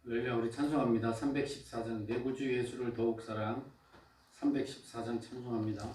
할렐루야. 우리 찬송합니다. 314장 내 구주 예수를 더욱 사랑. 314장 찬송합니다.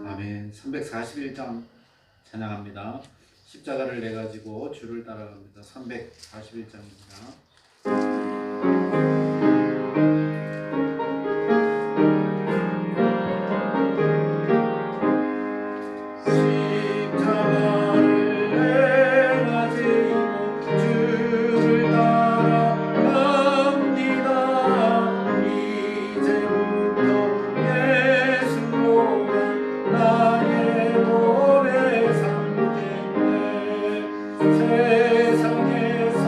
아멘. 341장 찬양합니다. 십자가를 내 가지고 주를 따라갑니다. 341장입니다. 세상에서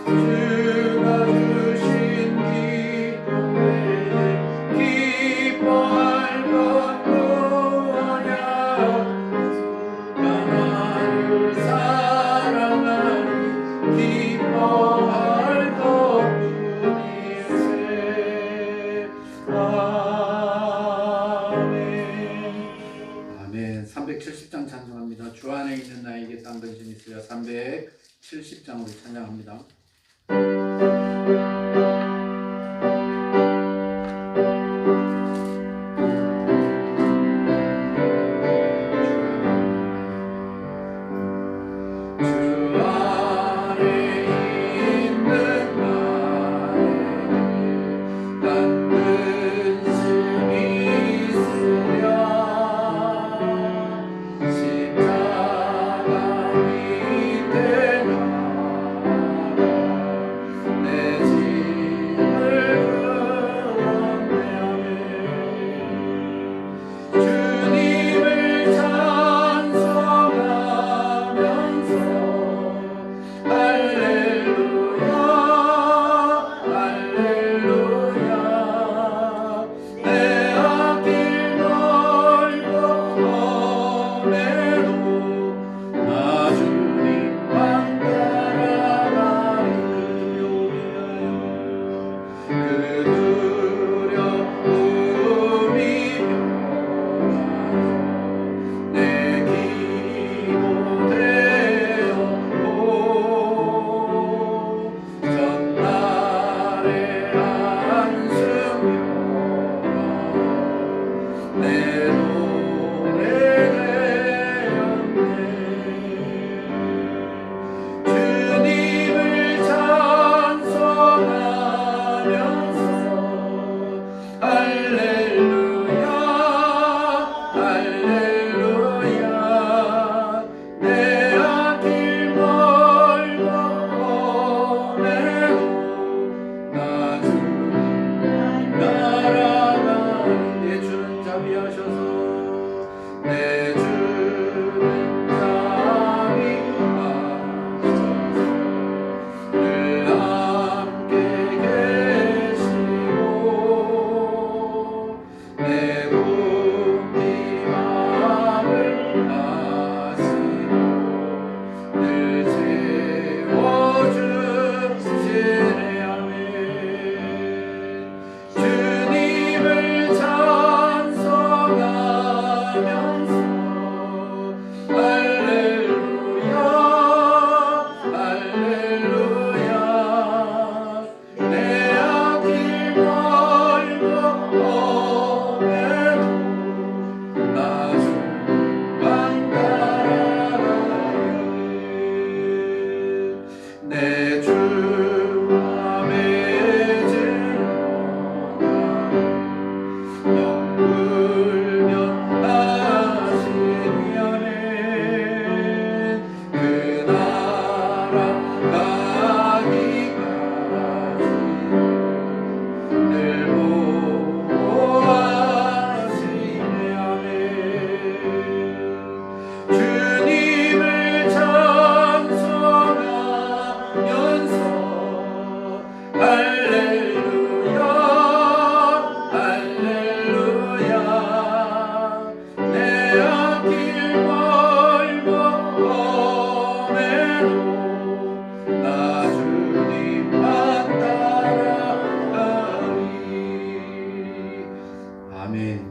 주가 주신 기쁨에 기뻐할 것 무엇냐 나를 사랑하니 기뻐할 것뿐일세. 아멘. 370장 찬송합니다. 주 안에 있는 나에게 딴 근심 있으랴. 370장으로 찬양합니다.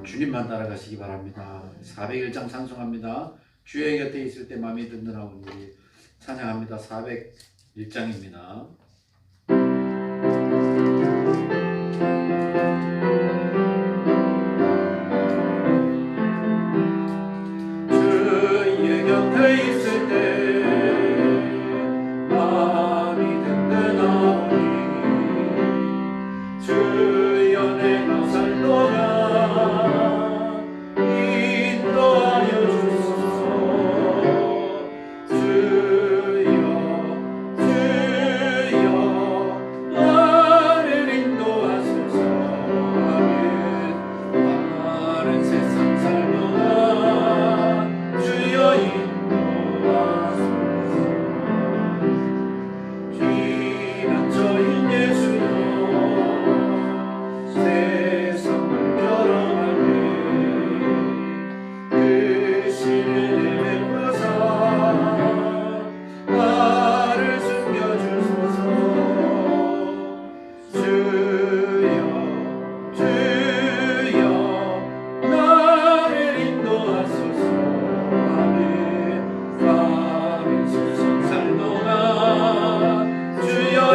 주님만 따라가시기 바랍니다. 401장 찬송합니다. 주의 곁에 있을 때 마음이 든든하오니 찬양합니다. 401장입니다. 주의 곁에 있을 때 마음이 든든하오니 주여 내가 살도록 주여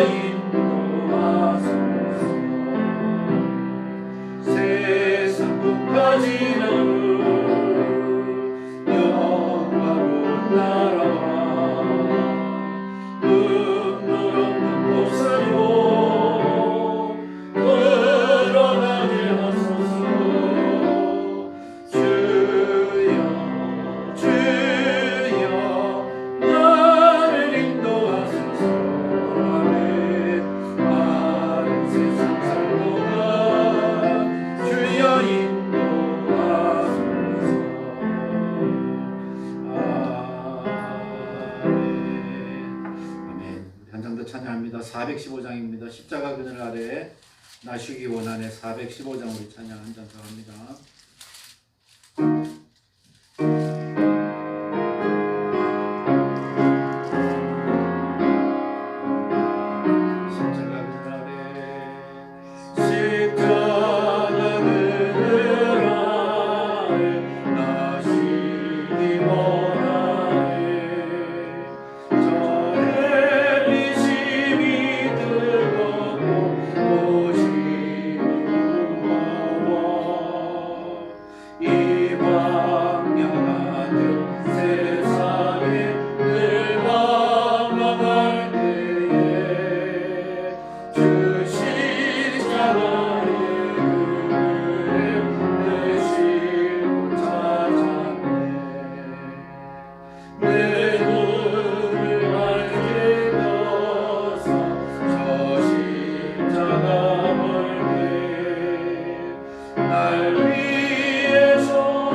인도하소서. 세상 끝까지는 영광로운 나라와 눈물 없는 곳으로 걸어가게 하소서. 주여 주여 나를 인도하소서. 아멘. 마른 세상 살도록 주여 인도하소서. 아멘. 한 장 더 찬양합니다. 415장입니다. 십자가 그늘 아래 나시기 원한의 415장 우리 찬양 한 장 더 합니다. 십자가 그늘 아래 십자가 그늘 아래 나시기 원하네. 저 햇빛이 뜨겁고 도심이 무거워 이 광야 같은 세상에 늘 방황할 때에 주 십자가의 그늘에 내 쉴곳 찾았네. 내 눈을 밝게 떠서 저 십자가 멀게 날 위해서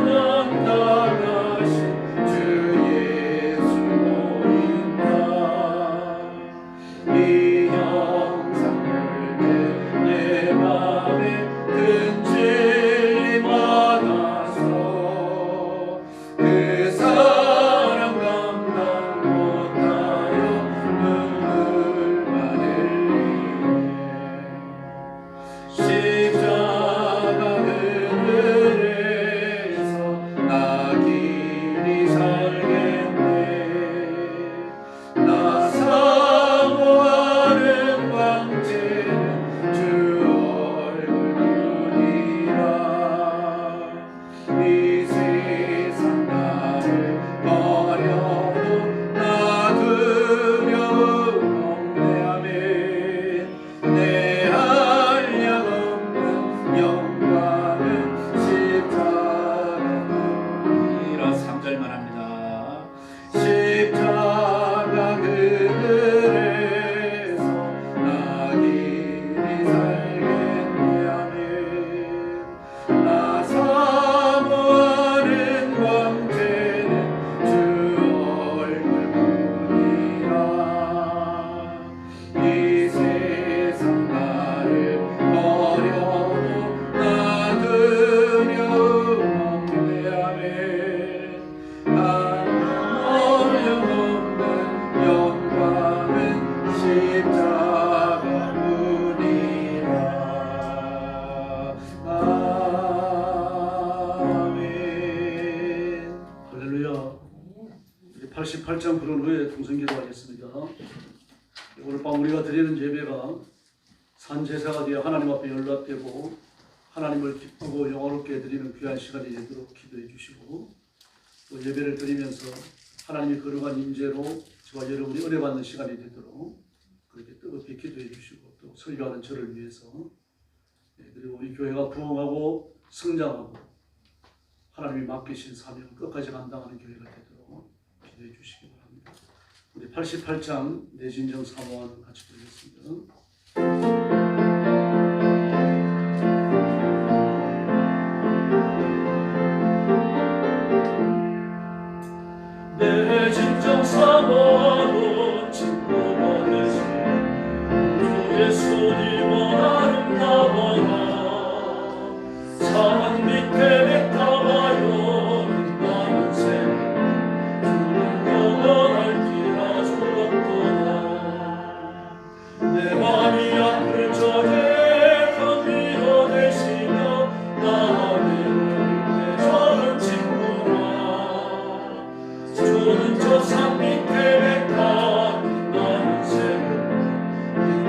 난다가신 주 예수 보인다. 이 영상 볼때 내 맘에 큰 진리 받아서 그 사랑 감당 못하여 눈물만 흘리네. 십자가 그늘에서 나 길이 살겠네. 나 사모하는 광채는 주 얼굴뿐이라. 이 세상 나를 버려도 나 두려움 없네. 아멘. 내 한량 없는 영광은 십자가뿐이라. 3절만 합니다. 십자가 그늘에서 나 길이 살겠네. 아멘. 나 사모하는 광채는 주 얼굴뿐이라. 이 세상 나를 버려도 나 두려움 없네. 아멘. 어려움없는 영광은 십자가뿐이라. 아멘. 할렐루야. 우리 88장 부른 후에 동성기도하겠습니다. 오늘 밤 우리가 드리는 예배가 산제사가 되어 하나님 앞에 연락되고 하나님을 기쁘고 영화롭게 드리는 귀한 시간이 되도록 기도해 주시고, 또 예배를 드리면서 하나님이 거룩한 임재로 저와 여러분이 은혜 받는 시간이 되도록 그렇게 뜨겁게 기도해 주시고, 또 설교하는 저를 위해서, 그리고 우리 교회가 부흥하고 성장하고 하나님이 맡기신 사명을 끝까지 감당하는 교회가 되도록 기도해 주시기 바랍니다. 우리 88장 내진정 사모하는 같이 드리겠습니다. 내 진정 사모하는 친구 보내신 주 예수님은 아름다워라. 산 밑에 뱉어봐요 빛나는 새 주는 영원할지라 주었도다. 내 맘이 아플 적에 큰 위로 되시며 나를 내저는 친구라. 주는 저 산 밑에 뱉어 빛나는 새를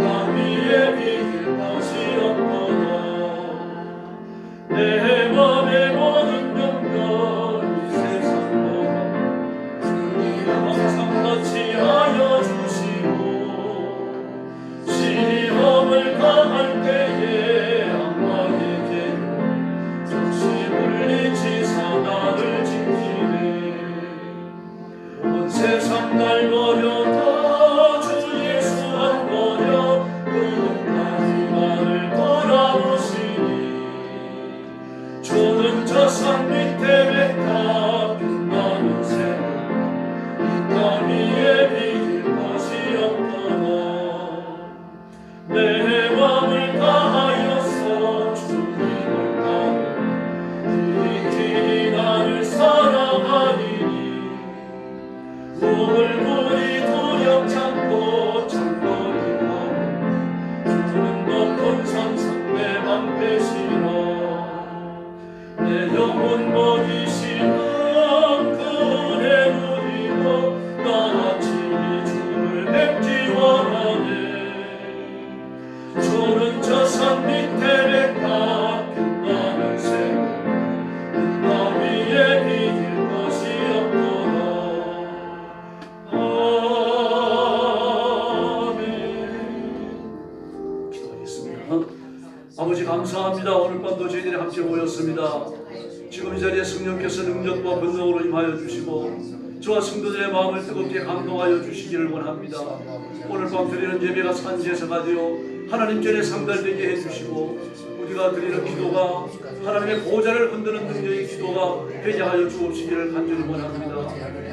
아버지 감사합니다. 오늘 밤도 저희들이 함께 모였습니다. 지금 이 자리에 성령께서 능력과 권능으로 임하여 주시고 저와 성도들의 마음을 뜨겁게 감동하여 주시기를 원합니다. 오늘 밤 드리는 예배가 산제사가 되어 하나님 전에 상달되게 해주시고 우리가 드리는 기도가 하나님의 보좌를 흔드는 능력의 기도가 되게 하여 주옵시기를 간절히 원합니다.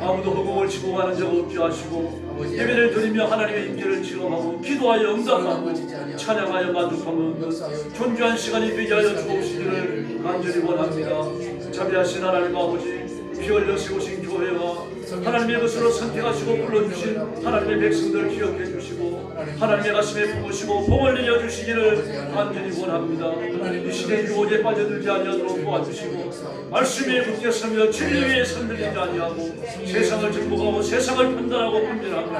아무도 허공을 치고 가는 적 없게 하시고 예배를 드리며 하나님의 임재를 체험하고 기도하여 응답하고 찬양하여 만족하는 존귀한 시간이 되게 하여 주옵시기를 간절히 원합니다. 자비하신 하나님 아버지, 피 흘려 세우신 교회와 하나님의 것으로 선택하시고 불러주신 하나님의 백성들 기억해 주시고 하나님의 가슴에 품으시고 복을 내려주시기를 간절히 원합니다. 이 시대의 유혹에 빠져들지 아니하도록 도와주시고 말씀에 굳게 서며 진리 위에 선들리지 아니하고 세상을 정복하고 세상을 판단하고 분별하고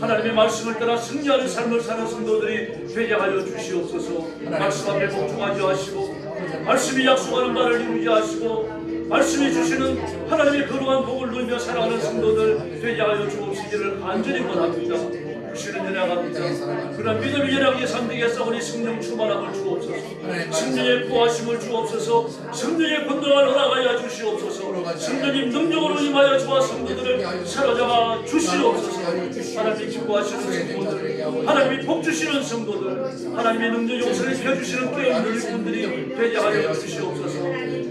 하나님의 말씀을 따라 승리하는 삶을 사는 성도들이 되게 하여 주시옵소서. 말씀 앞에 복종하지 하시고 말씀이 약속하는 말을 이루지 하시고 말씀이 주시는 하나님의 거룩한 복을 누리며 살아가는 성도들 되게 하여 주옵시기를 간절히 원합니다. 주시는 연약합니다. 그런 믿음의 연약의 상대에 싸우니 성령 충만함을 주옵소서. 성령의 구하심을 주옵소서. 성령의 권능을 허락하여 주시옵소서. 성령님 능력으로 임하여 주와 성도들을 사로잡아 주시옵소서. 하나님이 기뻐하시는 성도들, 하나님이 복 주시는 성도들, 하나님의 능력 용서를 펴주시는 깨어있는 일꾼들이 되게 하여 주시옵소서.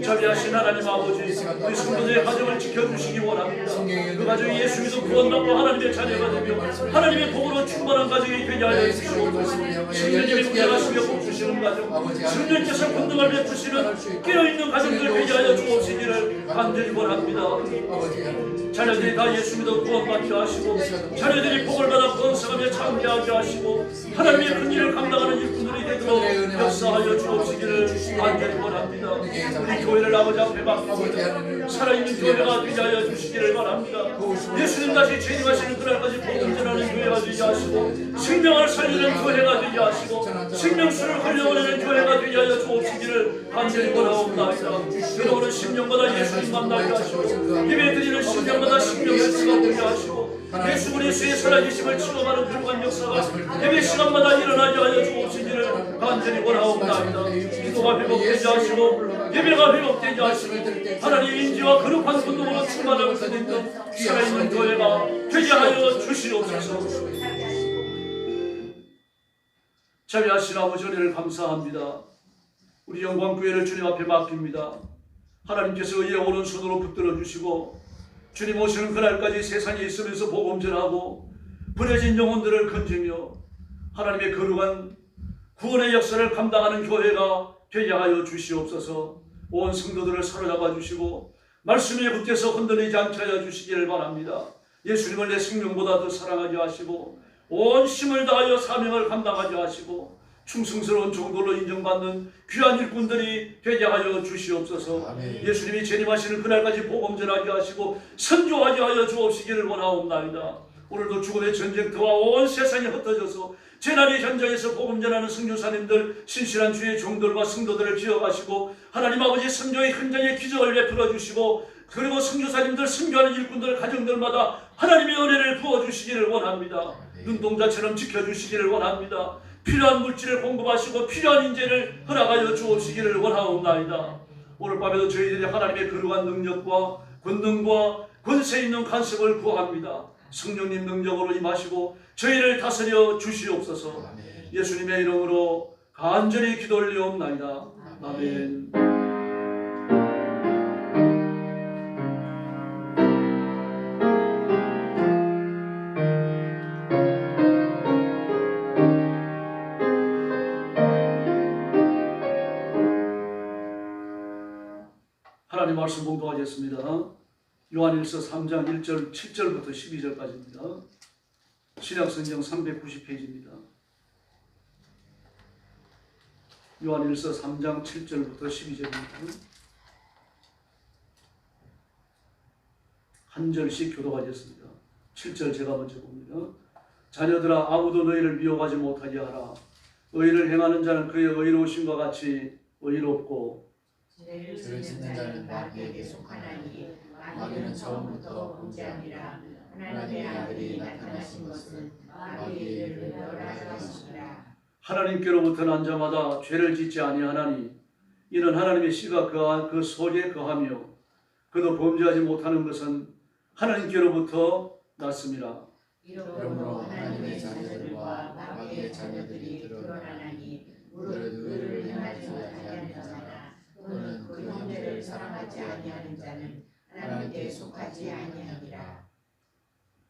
자비하신 하나님 아버지, 우리 성도들의 가정을 지켜주시기 원합니다. 그 가정이 예수 믿음 구원받고 하나님의 자녀가 되며 하나님의 복으로 충만한 가정이 되게 하여 주시옵소서. 성령님의 구원하시며 복 주시는 가정, 성령께서 권능을 베푸시는 깨어있는 가정들 되게 하여 주옵시기를 간절히 원합니다. 자녀들이 다 예수 믿음 구원받게 하시고 자녀들이 복을 받아 번성하며 창대하게 하시고 하나님의 큰 일을 감당하는 일꾼들이 되도록 역사하여 주옵시기를 간절히 원합니다. 우리 교회를 아버지 앞에 맡기고 살아있는 교회가 되게 하여 주시기를 바랍니다. 예수님 다시 재림하시는 그날까지 복음 전하는 교회가 되게 하시고 생명을 살리는 교회가 되게 하시고 생명수를 흘려보내는 교회가 되게 하여 주옵시기를 간절히 원하옵나이다. 들어오는 심령마다 예수님 만나게 하시고 예배드리는 심령마다 심령을 뜨겁게 하시고 예수 그리스도의 살아계심을 체험하는 그러한 역사가 예배 시간마다 일어나게 하여 주옵시기를 간절히 원하옵나이다. 기도가 회복되게 하시고 예배가 회복되게 하시고 하나님의 인지와 거룩한 권능으로 충만함을 얻는 살아있는 교회가 되게 하여 주시옵소서. 자비하신 아버지 은혜를 감사합니다. 우리 영광교회를 주님 앞에 맡깁니다. 하나님께서 의의 오른손으로 붙들어 주시고 주님 오시는 그날까지 세상에 있으면서 복음 전하고 버려진 영혼들을 건지며 하나님의 거룩한 구원의 역사를 감당하는 교회가 되게 하여 주시옵소서. 온 성도들을 사로잡아 주시고 말씀에 붙여서 흔들리지 않게 하여 주시기를 바랍니다. 예수님을 내 생명보다 더 사랑하게 하시고 온 힘을 다하여 사명을 감당하게 하시고 충성스러운 종도로 인정받는 귀한 일꾼들이 되게 하여 주시옵소서. 아멘. 예수님이 재림하시는 그날까지 복음 전하게 하시고 선교하게 하여 주옵시기를 원하옵나이다. 오늘도 죽음의 전쟁터와 온 세상이 흩어져서 재난의 현장에서 복음 전하는 선교사님들, 신실한 주의 종들과 성도들을 기억하시고 하나님 아버지 선교의 현장에 기적을 베풀어 주시고 그리고 선교사님들, 선교하는 일꾼들 가정들마다 하나님의 은혜를 부어주시기를 원합니다. 눈동자처럼 지켜주시기를 원합니다. 필요한 물질을 공급하시고 필요한 인재를 허락하여 주옵시기를 원하옵나이다. 오늘 밤에도 저희들이 하나님의 거룩한 능력과 권능과 권세 있는 간섭을 구합니다. 성령님 능력으로 임하시고 저희를 다스려 주시옵소서. 예수님의 이름으로 간절히 기도 올리옵나이다. 아멘. 하나님 말씀 봉독하겠습니다. 요한일서 3장 1절 7절부터 12절까지입니다. 신약성경 390페이지입니다. 요한일서 3장 7절부터 12절입니다. 한 절씩 교독하겠습니다. 7절 제가 먼저 봅니다. 자녀들아, 아무도 너희를 미워하지 못하게 하라. 의를 행하는 자는 그의 의로우심과 같이 의롭고 죄를 짓는 자는 마귀에게 속하나니 마귀는 처음부터 범죄함이라. 하나님의 아들이 나타나신 것은 마귀의 일을 멸하려 하심이라. 하나님께로부터 난 자마다 죄를 짓지 아니하나니 이는 하나님의 씨가 그 속에 거하며 그도 범죄하지 못하는 것은 하나님께로부터 났습니다. 이러므로 하나님의 자녀들과 마귀의 자녀들이 드러나나니 무릇 의를 행하지 못하는 자나 또는 그 형제를 사랑하지 아니하는 자는 하나님께 속하지 아니하니라.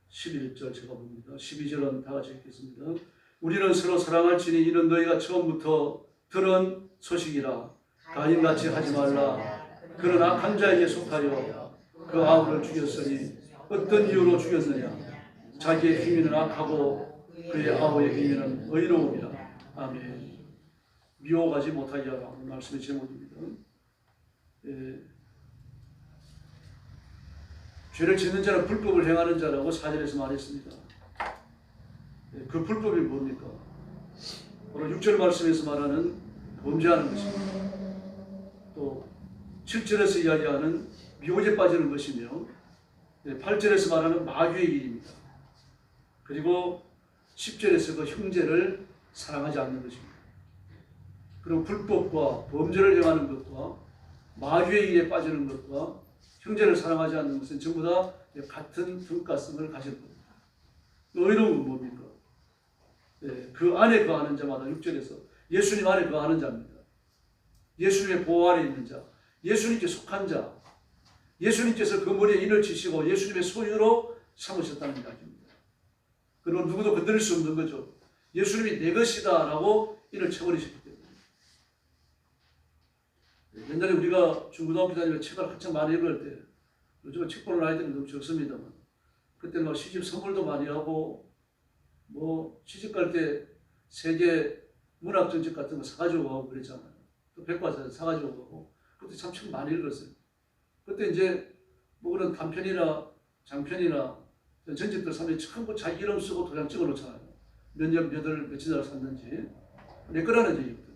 11절 제가 봅니다. 12절은 다 같이 읽겠습니다. 우리는 서로 사랑할지니 이는 너희가 처음부터 들은 소식이라. 가인같이 하지 말라. 그는 악한 자에게 속하여 그 아우를 죽였으니 어떤 이유로 죽였느냐. 자기의 행위는 악하고 그의 아우의 행위는 의로움이라. 아멘. 미워하지 못하게 하라. 말씀의 제목입니다. 죄를 짓는 자는 불법을 행하는 자라고 4절에서 말했습니다. 그 불법이 뭡니까? 오늘 6절 말씀에서 말하는 범죄하는 것입니다. 또 7절에서 이야기하는 미혹에 빠지는 것이며 8절에서 말하는 마귀의 일입니다. 그리고 10절에서 그 형제를 사랑하지 않는 것입니다. 그리고 불법과 범죄를 행하는 것과 마귀의 일에 빠지는 것과 형제를 사랑하지 않는 것은 전부 다 같은 등가성을 가질 겁니다. 의로움은 뭡니까? 그 안에 거하는 자마다 6절에서 예수님 안에 거하는 자입니다. 예수님의 보호 아래 있는 자, 예수님께 속한 자, 예수님께서 그 머리에 인을 치시고 예수님의 소유로 삼으셨다는 이야기입니다. 그리고 누구도 건드릴 수 없는 거죠. 예수님이 내 것이다 라고 인을 쳐버리셨기 때문에. 옛날에 우리가 중고등학교 다니면 책을 한참 많이 읽을 때, 요즘은 책 보는 아이들은 너무 적습니다만, 그때는 막 시집 선물도 많이 하고, 뭐 시집 갈 때 세계 문학 전집 같은 거 사가지고 가고 그랬잖아요. 또 백과사전 사가지고 가고, 그때 참 책 많이 읽었어요. 그때 이제 뭐 그런 단편이나 장편이나 전집들 사면 전부 자기 이름 쓰고 도장 찍어 놓잖아요. 몇 년, 몇 월, 며칠 날 샀는지. 내 거라는 얘기거든요.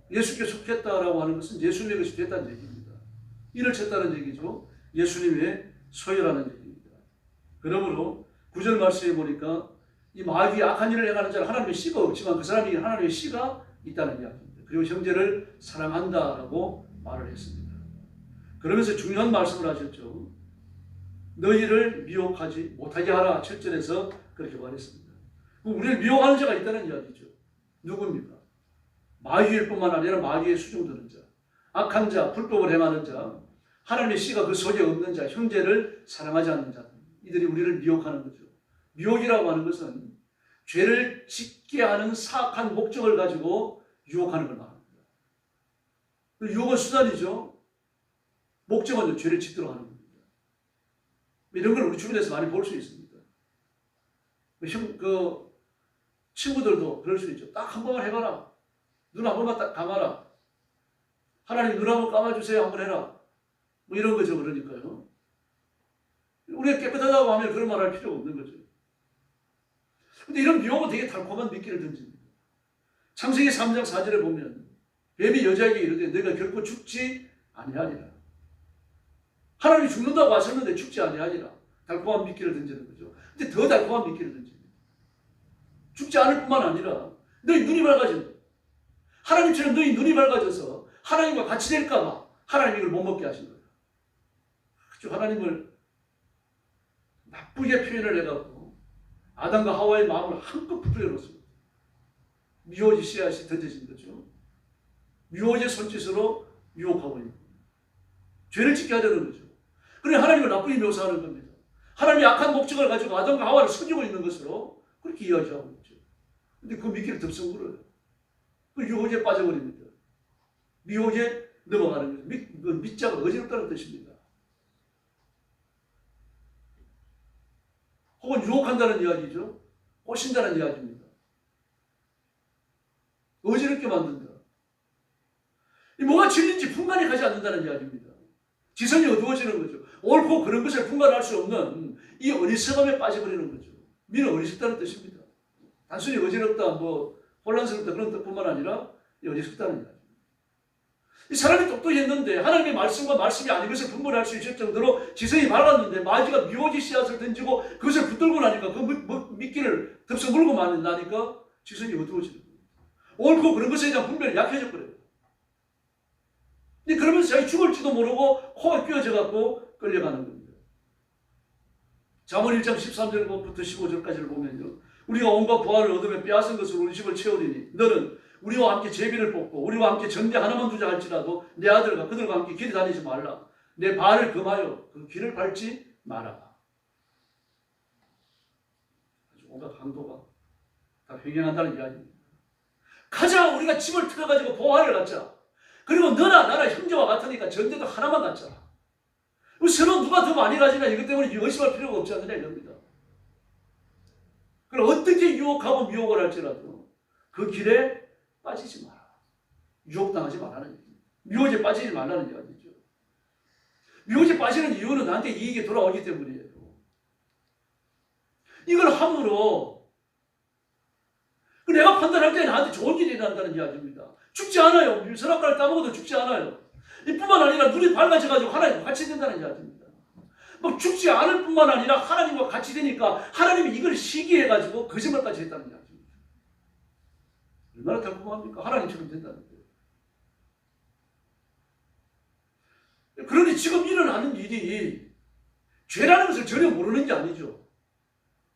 예수께 속했다라고 하는 것은 예수님의 것이 됐다는 얘기입니다. 이를 쳤다는 얘기죠. 예수님의 소유라는 얘기입니다. 그러므로 9절 말씀에 보니까 이 마귀의 악한 일을 행하는 자는 하나님의 씨가 없지만 그 사람이 하나님의 씨가 있다는 이야기입니다. 그리고 형제를 사랑한다라고 말을 했습니다. 그러면서 중요한 말씀을 하셨죠. 너희를 미혹하지 못하게 하라. 7절에서 그렇게 말했습니다. 우리를 미혹하는 자가 있다는 이야기죠. 누굽니까? 마귀일 뿐만 아니라 마귀의 수종드는 자, 악한 자, 불법을 행하는 자, 하나님의 씨가 그 속에 없는 자, 형제를 사랑하지 않는 자, 이들이 우리를 미혹하는 거죠. 미혹이라고 하는 것은 죄를 짓게 하는 사악한 목적을 가지고 유혹하는 걸 말합니다. 유혹은 수단이죠. 목적은 죄를 짓도록 하는 겁니다. 이런 걸 우리 주변에서 많이 볼 수 있습니다. 친구들도 그럴 수 있죠. 딱 한 번만 해봐라. 눈 한 번만 딱 감아라. 하나님 눈 한 번 감아주세요. 한번 해라. 뭐 이런 거죠. 그러니까요. 우리가 깨끗하다고 하면 그런 말 할 필요가 없는 거죠. 근데 이런 미혹은 되게 달콤한 미끼를 던집니다. 창세기 3장 4절에 보면 뱀이 여자에게 이르되 너희가 결코 죽지 아니하리라. 하나님이 죽는다고 하셨는데 죽지 아니하리라. 달콤한 미끼를 던지는 거죠. 근데 더 달콤한 미끼를 던집니다. 죽지 않을 뿐만 아니라 너희 눈이 밝아진다. 하나님처럼 너희 눈이 밝아져서 하나님과 같이 될까 봐 하나님이 이걸 못 먹게 하신 거예요. 아주 하나님을 나쁘게 표현을 해갖고 아담과 하와의 마음을 한껏 부풀려 놓습니다. 미워지 씨앗이 던져진 거죠. 미워지의 손짓으로 유혹하고 있는 거예요. 죄를 짓게 하려는 거죠. 그래 하나님을 나쁘게 묘사하는 겁니다. 하나님이 악한 목적을 가지고 아담과 하와를 속이고 있는 것으로 그렇게 이야기하고 있죠. 근데 그 미끼를 덥석 물어요. 그 유혹에 빠져버립니다. 미혹에 넘어가는 거죠. 밑자가 어지럽다는 뜻입니다. 혹은 유혹한다는 이야기죠. 꼬신다는 이야기입니다. 어지럽게 만든다. 뭐가 진리인지 분간이 가지 않는다는 이야기입니다. 지성이 어두워지는 거죠. 옳고 그런 것을 분간할 수 없는 이 어리석음에 빠져버리는 거죠. 미는 어리석다는 뜻입니다. 단순히 어지럽다, 혼란스럽다 그런 뜻뿐만 아니라 어리석다는 이야기입니다. 이 사람이 똑똑했는데 하나님의 말씀과 말씀이 아닌 것을 분별할 수 있을 정도로 지성이 밝았는데 마귀가 미워지 씨앗을 던지고 그것을 붙들고 나니까 그 미끼를 덥석 물고 나니까 지성이 어두워지는 겁니다. 옳고 그런 것에 대한 분별이 약해져 버려요. 근데 그러면서 자기 죽을지도 모르고 코가 끼어져 갖고 끌려가는 겁니다. 잠언 1장 13절부터 15절까지를 보면요. 우리가 온갖 부활을 얻으며 빼앗은 것으로 우리 집을 채우리니 너는 우리와 함께 제비를 뽑고 우리와 함께 전대 하나만 두자 할지라도 내 아들과 그들과 함께 길에 다니지 말라. 내 발을 금하여 그 길을 밟지 마라. 온갖 강도가 다 횡행한다는 이야기입니다. 가자, 우리가 집을 틀어가지고 보화를 갖자. 그리고 너나 나나 형제와 같으니까 전대도 하나만 갖자. 서로 누가 더 많이 가지나 이것 때문에 의심할 필요가 없지 않느냐 이겁니다. 그럼 어떻게 유혹하고 미혹을 할지라도 그 길에 빠지지 마라. 유혹당하지 말라는 얘기입니다. 미혹에 빠지지 말라는 이야기죠. 미혹에 빠지는 이유는 나한테 이익이 돌아오기 때문이에요. 이걸 함으로 내가 판단할 때 나한테 좋은 일이 일어난다는 이야기입니다. 죽지 않아요. 선악과를 따먹어도 죽지 않아요. 이뿐만 아니라 눈이 밝아져가지고 하나님과 같이 된다는 이야기입니다. 뭐 죽지 않을 뿐만 아니라 하나님과 같이 되니까 하나님이 이걸 시기해가지고 거짓말까지 했다는 이야기입니다. 얼마나 달콤합니까? 하나님처럼 된다는 거예요. 그러니 지금 일어나는 일이 죄라는 것을 전혀 모르는 게 아니죠.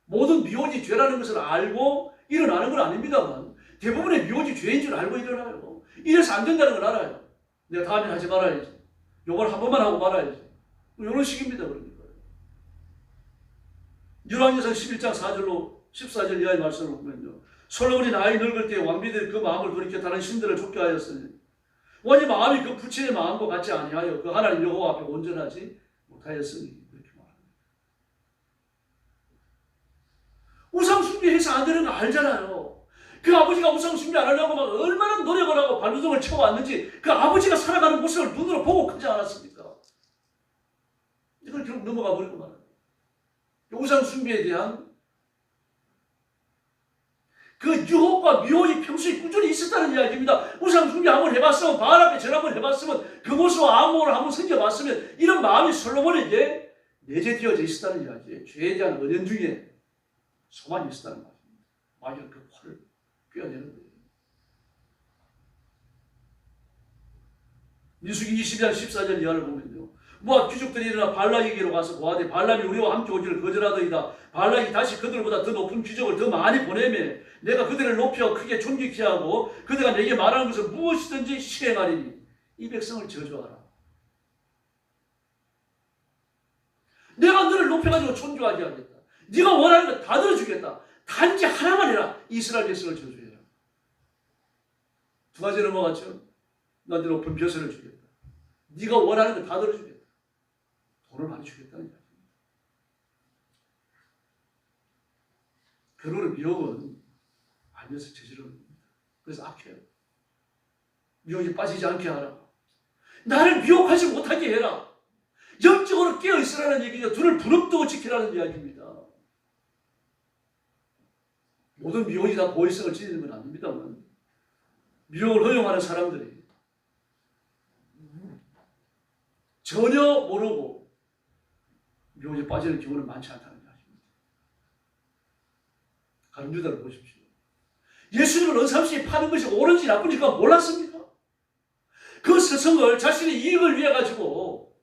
모든 미혹이 죄라는 것을 알고 일어나는 건 아닙니다만 대부분의 미혹이 죄인 줄 알고 일어나요. 이래서 안 된다는 걸 알아요. 내가 다음에 하지 말아야지. 요걸 한 번만 하고 말아야지. 이런 식입니다. 그러니까. 열왕기상 11장 4절로 14절 이하의 말씀을 보면요. 솔로몬이 나이 늙을 때 왕비들이 그 마음을 돌이켜 다른 신들을 쫓게 하였으니 원이 마음이 그 부친의 마음과 같지 아니하여 그 하나님 여호와 앞에 온전하지 못하였으니 그렇게 말합니다. 우상 숭배해서 안 되는 거 알잖아요. 그 아버지가 우상 숭배 안 하려고 막 얼마나 노력을 하고 발버둥을 쳐왔는지 그 아버지가 살아가는 모습을 눈으로 보고 크지 않았습니까? 이걸 결국 넘어가 버리고 말아요. 우상 숭배에 대한 그 유혹과 미혹이 평소에 꾸준히 있었다는 이야기입니다. 우상 숭배 한번 해봤으면 바알 앞에 절 한번 해봤으면 그 모습과 안목을 한번 섬겨봤으면 이런 마음이 솔로몬에게 내재되어져 있었다는 이야기예요. 죄에 대한 은연중에 소망이 있었다는 말입니다. 마귀는 그 화를 꿰어내는 거예요. 민수기 22장 14절 이하를 보면요. 모압 귀족들이 일어나 발락에게로 가서 고하되 발람이 우리와 함께 오기를 거절하더이다. 발락이 다시 그들보다 더 높은 귀족을 더 많이 보내매 내가 그들을 높여 크게 존귀케 하고 그들가 내게 말하는 것을 무엇이든지 실행하리니 이 백성을 저주하라. 내가 너를 높여가지고 존귀하게 하겠다. 네가 원하는 거 다 들어주겠다. 단지 하나만 해라. 이스라엘 백성을 저주해라. 두 가지 넘어갔죠. 너한테 높은 벼슬을 주겠다. 네가 원하는 거 다 들어주겠다. 돈을 많이 주겠다는 이야기입니다. 그러는 미혹은 알면서 저지르는 겁니다. 그래서 악해요. 미혹에 빠지지 않게 하라. 나를 미혹하지 못하게 해라. 영적으로 깨어있으라는 얘기죠. 눈을 부릅뜨고 지키라는 이야기입니다. 모든 미혹이 다 고의성을 지니는 건 아닙니다만 미혹을 허용하는 사람들이 전혀 모르고 미혹에 빠지는 경우는 많지 않다는 이야기입니다. 가룟유다를 보십시오. 예수님을 은삼시에 파는 것이 옳은지 나쁜지가 몰랐습니까? 그 스승을 자신의 이익을 위해 가지고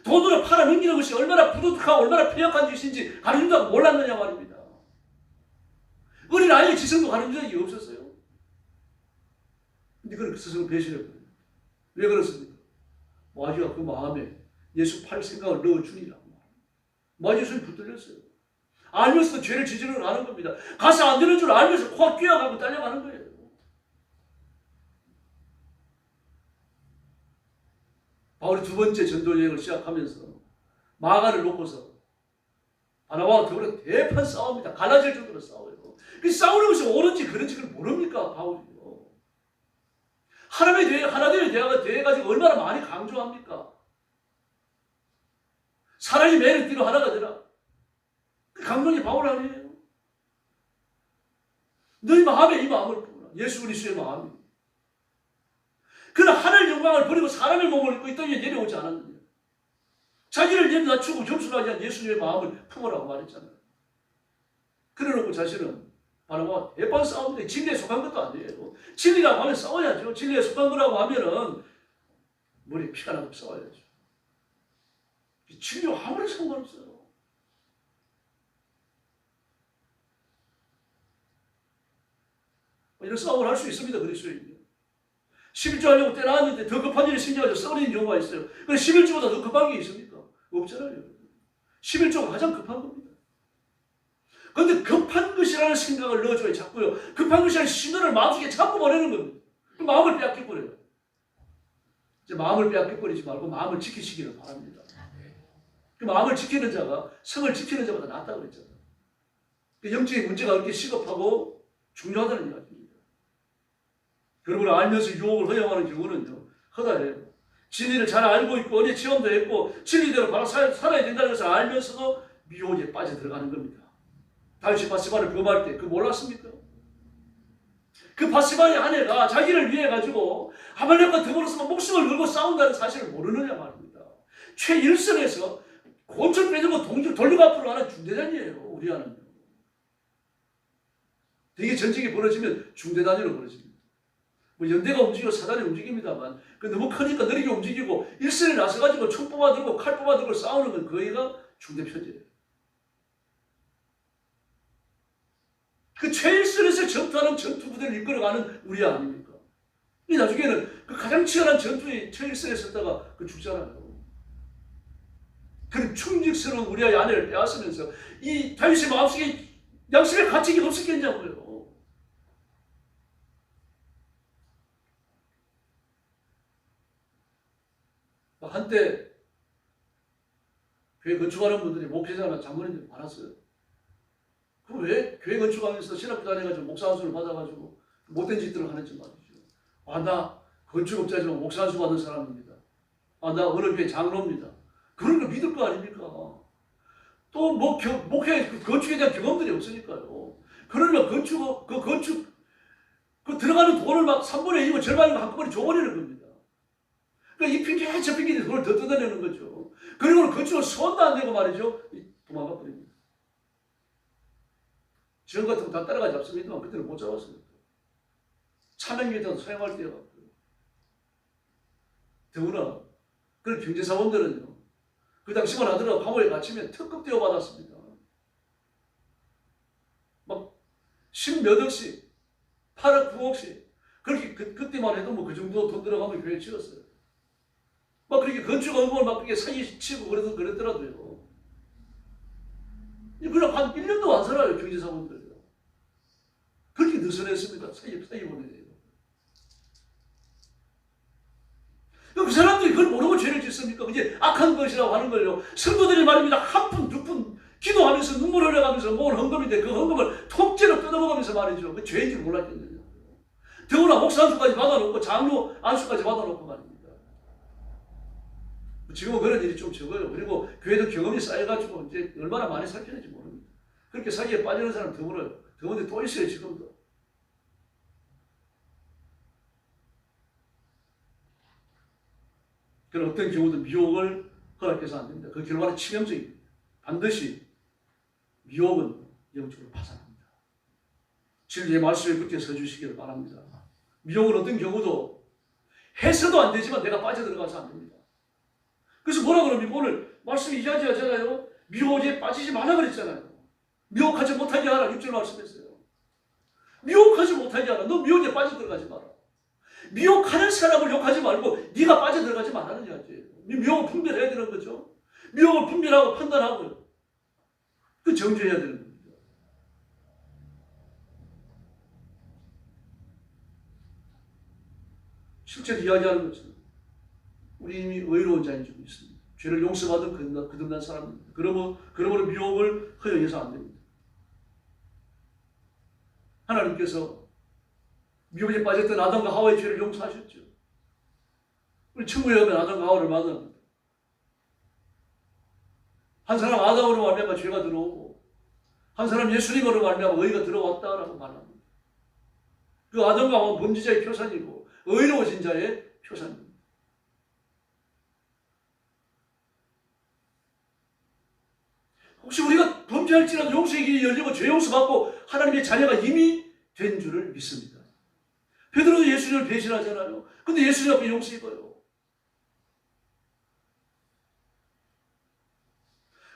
돈으로 팔아넘기는 것이 얼마나 부도덕하고 얼마나 폐역한 짓인지 가룟유다가 몰랐느냐 말입니다. 어린 아이의 지성도 가르친 적이 없었어요. 근데 그 스승을 배신했거든요. 왜 그렇습니까? 마귀가 그 마음에 예수 팔 생각을 넣어주니라고. 마귀 예수님 붙들렸어요. 알면서도 죄를 저지르러 가는 겁니다. 가서 안 되는 줄 알면서 코가 꿰어가고 딸려가는 거예요. 바울이 두 번째 전도 여행을 시작하면서 마가를 놓고서 바나바와 더불어 대판 싸웁니다. 갈라질 정도로 싸워요. 그 싸우는 것이 옳은지 그런지 그걸 모릅니까? 바울이요. 하나님에 대해 하나님의 대화가 돼가지고 얼마나 많이 강조합니까? 사랑이 매는 띠로 하나가 되라. 그 강론이 바울 아니에요? 너희 마음에 이 마음을 품으라. 예수 그리스도의 마음이. 그는 하늘 영광을 버리고 사람의 몸을 입고 이 땅에 내려오지 않았느냐. 자기를 낮추고 겸손하게 한 예수님의 마음을 품으라고 말했잖아요. 그래놓고 자신은 바나바와 대판 싸움인데 진리에 속한 것도 아니에요. 진리라고 하면 싸워야죠. 진리에 속한 거라고 하면은 머리에 피가 나도 싸워야죠. 진리와 아무리 상관없어요. 이런 싸움을 할 수 있습니다. 그리스도인이. 11조 하려고 떼놨는데 더 급한 일이 생겨서 썩어지는 경우가 있어요. 근데 11조보다 더 급한 게 있습니까? 없잖아요. 11조가 가장 급한 겁니다. 그런데 급한 것이라는 생각을 넣어줘야 자꾸요. 급한 것이라는 신호를 마음속에 자꾸 보내는 겁니다. 그 마음을 빼앗겨버려요. 이제 마음을 빼앗겨버리지 말고 마음을 지키시기를 바랍니다. 그 마음을 지키는 자가 성을 지키는 자보다 낫다고 그랬잖아요. 그 영적인 문제가 그렇게 시급하고 중요하다는 이야기입니다. 그러므로 알면서 유혹을 허용하는 경우는요, 허다해요. 진리를 잘 알고 있고 언제 체험도 했고 진리대로 바로 살아야 된다는 것을 알면서도 미혹에 빠져들어가는 겁니다. 다윗이 바세바를 범할 때 그 몰랐습니까? 그 바세바의 아내가 자기를 위해 가지고 아말렉과 더불어서 목숨을 걸고 싸운다는 사실을 모르느냐 말입니다. 최일선에서 곤충 빼들고 돌리고 앞으로 하는 중대단이에요. 우리아는요. 되게 전쟁이 벌어지면 중대단위로 벌어집니다. 뭐 연대가 움직이고 사단이 움직입니다만 그 너무 크니까 느리게 움직이고 일선에 나서가지고 총 뽑아들고 칼 뽑아들고 싸우는 건 거기가 중대표제예요. 그 최일선에서 전투하는 전투부대를 이끌어가는 우리 아닙니까? 이 나중에는 그 가장 치열한 전투에 최일선에 섰다가 그 죽잖아요. 그런 충직스러운 우리의 아내를 빼앗으면서 이 다윗의 마음속에 양심의 가책이 없었겠냐고요. 한때 교회 건축하는 분들이 목회자나 장로님들이 많았어요. 그 왜 교회 건축하면서 신학교 다녀가지고 목사 안수를 받아가지고 못된 짓들을 하는지 말이죠. 나 건축업자지만 목사 안수 받은 사람입니다. 나 어느 교회 장로입니다. 그런 거 믿을 거 아닙니까? 또 뭐 목회 건축에 대한 경험들이 없으니까요. 그러면 건축 그 들어가는 돈을 막 3분의 2고 절반이고 한꺼번에 줘버리는 겁니다. 그러니까 이 핑계 저 핑계에 돈을 더 뜯어내는 거죠. 그리고 건축을 손도 안 대고 말이죠. 도망가 버립니다. 지금 같은 거 다 따라가 잡습니다만 그때는 못 잡았습니다. 차명에 대한 사용할 때가 없고요. 더구나 그런 경제사원들은요. 그 당시만 하더라도 감옥에 갇히면 특급 대우 받았습니다. 막 10몇 억씩 8억 9억씩 그렇게 그때만 해도 뭐 그 정도 돈 들어가면 교회 지었어요. 막 그렇게 건축 언공을 막 그렇게 사기 치고 그랬더라도요. 그냥 한 1년도 안 살아요, 경제사원들이요. 그렇게 느슨했습니다. 사기 보내요. 그 사람들이 그걸 모르고 죄를 짓습니까? 그게 악한 것이라고 하는 걸요. 성도들이 말입니다. 한 푼, 두 푼 기도하면서 눈물 흘려가면서 모은 헌금인데 그 헌금을 통째로 뜯어먹으면서 말이죠. 그 죄인 줄 몰랐겠느냐. 더구나 목사 안수까지 받아놓고 장로 안수까지 받아놓고 말입니다. 지금은 그런 일이 좀 적어요. 그리고 교회도 경험이 쌓여가지고 이제 얼마나 많이 살피는지 모릅니다. 그렇게 사기에 빠지는 사람 드물어요. 드문데 또 있어요, 지금도. 그런 어떤 경우도 미혹을 허락해서 안 됩니다. 그 결과는 치명적입니다. 반드시 미혹은 영적으로 파산합니다. 진리의 말씀을 그렇게 써주시기를 바랍니다. 미혹은 어떤 경우도 해서도 안 되지만 내가 빠져들어가서 안 됩니다. 그래서 뭐라 그럽니까? 오늘 말씀이 이야기 하잖아요. 미혹에 빠지지 말라 그랬잖아요. 미혹하지 못하게 하라. 6절 말씀했어요. 미혹하지 못하게 하라. 너 미혹에 빠져들어가지 마라. 미혹하는 사람을 욕하지 말고 네가 빠져들어가지 말라는 이야기예요. 미혹을 분별해야 되는 거죠. 미혹을 분별하고 판단하고요. 그 정죄해야 되는 겁니다. 실제로 이야기하는 것은 우리 이미 의로운 자인 줄 믿습니다. 죄를 용서받은 거듭난 사람입니다. 그러므로 미혹을 허용해서 안 됩니다. 하나님께서 미혹에 빠졌던 아담과 하와의 죄를 용서하셨죠. 우리 천국에 가면 아담과 하와를 만납니다. 한 사람 아담으로 말미암아 죄가 들어오고 한 사람 예수님으로 말미암아 의가 들어왔다라고 말합니다. 그 아담과 하와는 범죄자의 표산이고 의로워진 자의 표산입니다. 혹시 우리가 범죄할지라도 용서의 길이 열리고 죄 용서받고 하나님의 자녀가 이미 된 줄을 믿습니다. 베드로 예수님을 배신하잖아요. 근데 예수님 앞에 용서 입어요.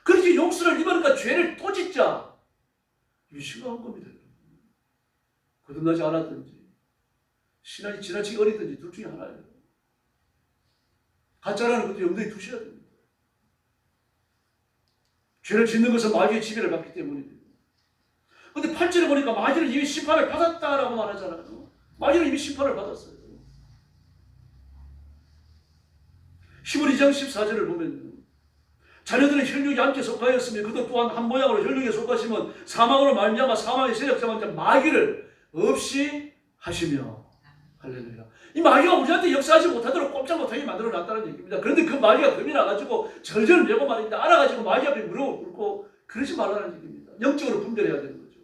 그렇게 용서를 입으니까 죄를 또 짓자. 이게 심각한 겁니다. 거듭나지 않았든지 신앙이 지나치게 어리든지 둘 중에 하나예요. 가짜라는 것도 염두에 두셔야 됩니다. 죄를 짓는 것은 마귀의 지배를 받기 때문입니다. 근데 8절에 보니까 마귀는 이미 심판을 받았다라고 말하잖아요. 마귀는 이미 심판을 받았어요. 12장 14절을 보면 자녀들은 혈육이 함께 속하였으며 그도 또한 한 모양으로 혈육에 속하시면 사망으로 말미암아 사망의 세력자만 자 마귀를 없이 하시며 할렐루야. 이 마귀가 우리한테 역사하지 못하도록 꼼짝 못하게 만들어놨다는 얘기입니다. 그런데 그 마귀가 겁이 나가지고 절절 매고 말입니다. 알아가지고 마귀 앞에 무릎을 꿇고 그러지 말라는 얘기입니다. 영적으로 분별해야 되는 거죠.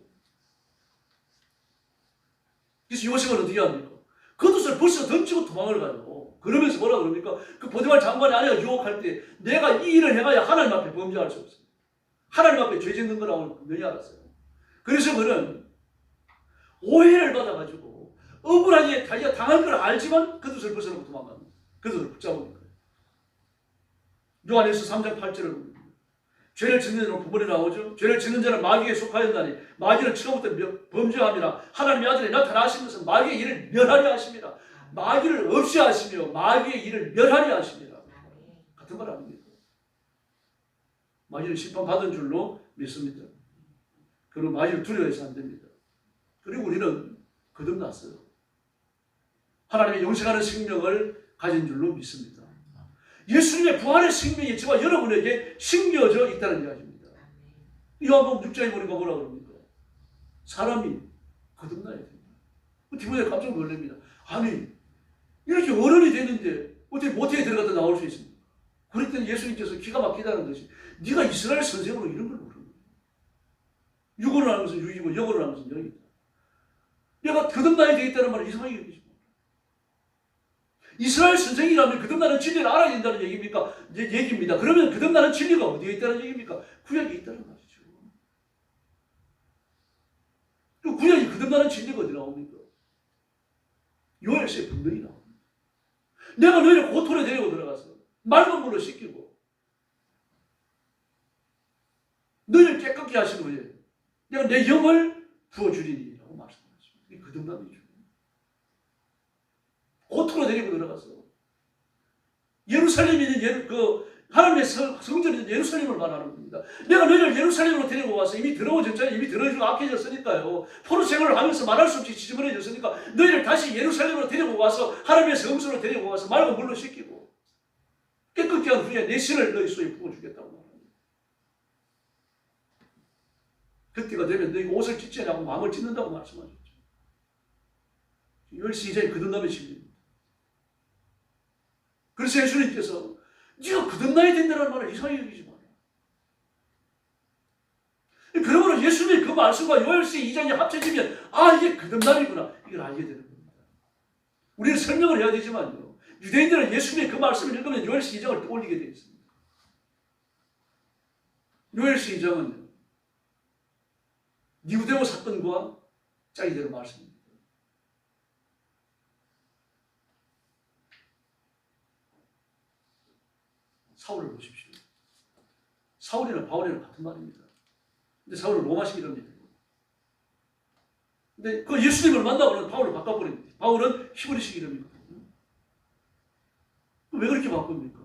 그래서 요셉은 어떻게 합니까? 겉옷을 벌써 던지고 도망을 가요. 그러면서 뭐라 그럽니까? 그 보디발 장관의 아내가 유혹할 때 내가 이 일을 해봐야 하나님 앞에 범죄할 수 없어요. 하나님 앞에 죄 짓는 거라고 분명히 알았어요. 그래서 그는 오해를 받아가지고 억울하게 자기가 당한 걸 알지만 겉옷을 벗어놓고 도망갑니다. 겉옷을 붙잡은 거예요. 요한에서 3장 8절을 봅니다. 죄를 짓는 자는 부모에 나오죠. 죄를 짓는 자는 마귀에 속하였나니 마귀는 처음부터 범죄함이라 하나님의 아들이 나타나신 것은 마귀의 일을 멸하려 하십니다. 마귀를 없이 하시며 마귀의 일을 멸하려 하십니다. 같은 말 아닙니까? 마귀는 심판받은 줄로 믿습니다. 그리고 마귀를 두려워해서 안 됩니다. 그리고 우리는 거듭났어요. 하나님의 영생하는 생명을 가진 줄로 믿습니다. 예수님의 부활의 생명이 저와 여러분에게 심겨져 있다는 이야기입니다. 요한복음 6장에 보니까 뭐라 그럽니까? 사람이 거듭나야 됩니다. 디모데 깜짝 놀랍니다. 아니 이렇게 어른이 되는데 어떻게 모태에 들어갔다 나올 수 있습니까? 그랬더니 예수님께서 기가 막히다는 것이 네가 이스라엘 선생으로 이런 걸 모르는 거예요. 육으로 하는 것은 육이고 영으로 하는 것은 영이다. 내가 거듭나야 되겠다는 말을 이상하게 여기지. 이스라엘 선생이라면 거듭나는 진리를 알아야 된다는 얘기입니다. 그러면 거듭나는 진리가 어디에 있다는 얘기입니까? 구약에 있다는 말이죠. 그 구약이 거듭나는 진리가 어디 나옵니까? 요엘서에 분명히 나옵니다. 내가 너희를 고토에 데리고 들어가서 맑은 물로 씻기고 너희를 깨끗게 하신 후에 내가 내 영을 부어주리니 라고 말씀하셨습니다. 이게 거듭남이죠. 고토로 데리고 들어가서 예루살렘이 있는 하나님의 성전이 있는 예루살렘을 말하는 겁니다. 내가 너희를 예루살렘으로 데리고 와서 이미 더러워졌잖아요. 이미 더러워지고 악해졌으니까요. 포로 생활을 하면서 말할 수 없이 지저분해졌으니까 너희를 다시 예루살렘으로 데리고 와서 하나님의 성소로 데리고 와서 맑은 물로 씻기고 깨끗게 한 후에 내 신을 너희 손에 부어주겠다고 말합니다. 그때가 되면 너희가 옷을 찢지 않고 마음을 찢는다고 말씀하셨죠. 열시 이전에 거듭남의 진리입니다. 그래서 예수님께서 네가 거듭나야 된다는 말을 이상하게 여기지 마라. 그러므로 예수님의 그 말씀과 요엘서 2장이 합쳐지면 이게 거듭남이구나. 이걸 알게 되는 겁니다. 우리는 설명을 해야 되지만요. 유대인들은 예수님의 그 말씀을 읽으면 요엘서 2장을 떠올리게 되어 있습니다. 요엘서 2장은 니고데모 사건과 짝이 되는 말씀입니다. 사울을 보십시오. 사울이랑 바울이랑 같은 말입니다. 근데 사울은 로마식 이름입니다. 근데 그 예수님을 만나고는 바울을 바꿔버립니다. 바울은 히브리식 이름이거든요. 왜 그렇게 바꿉니까?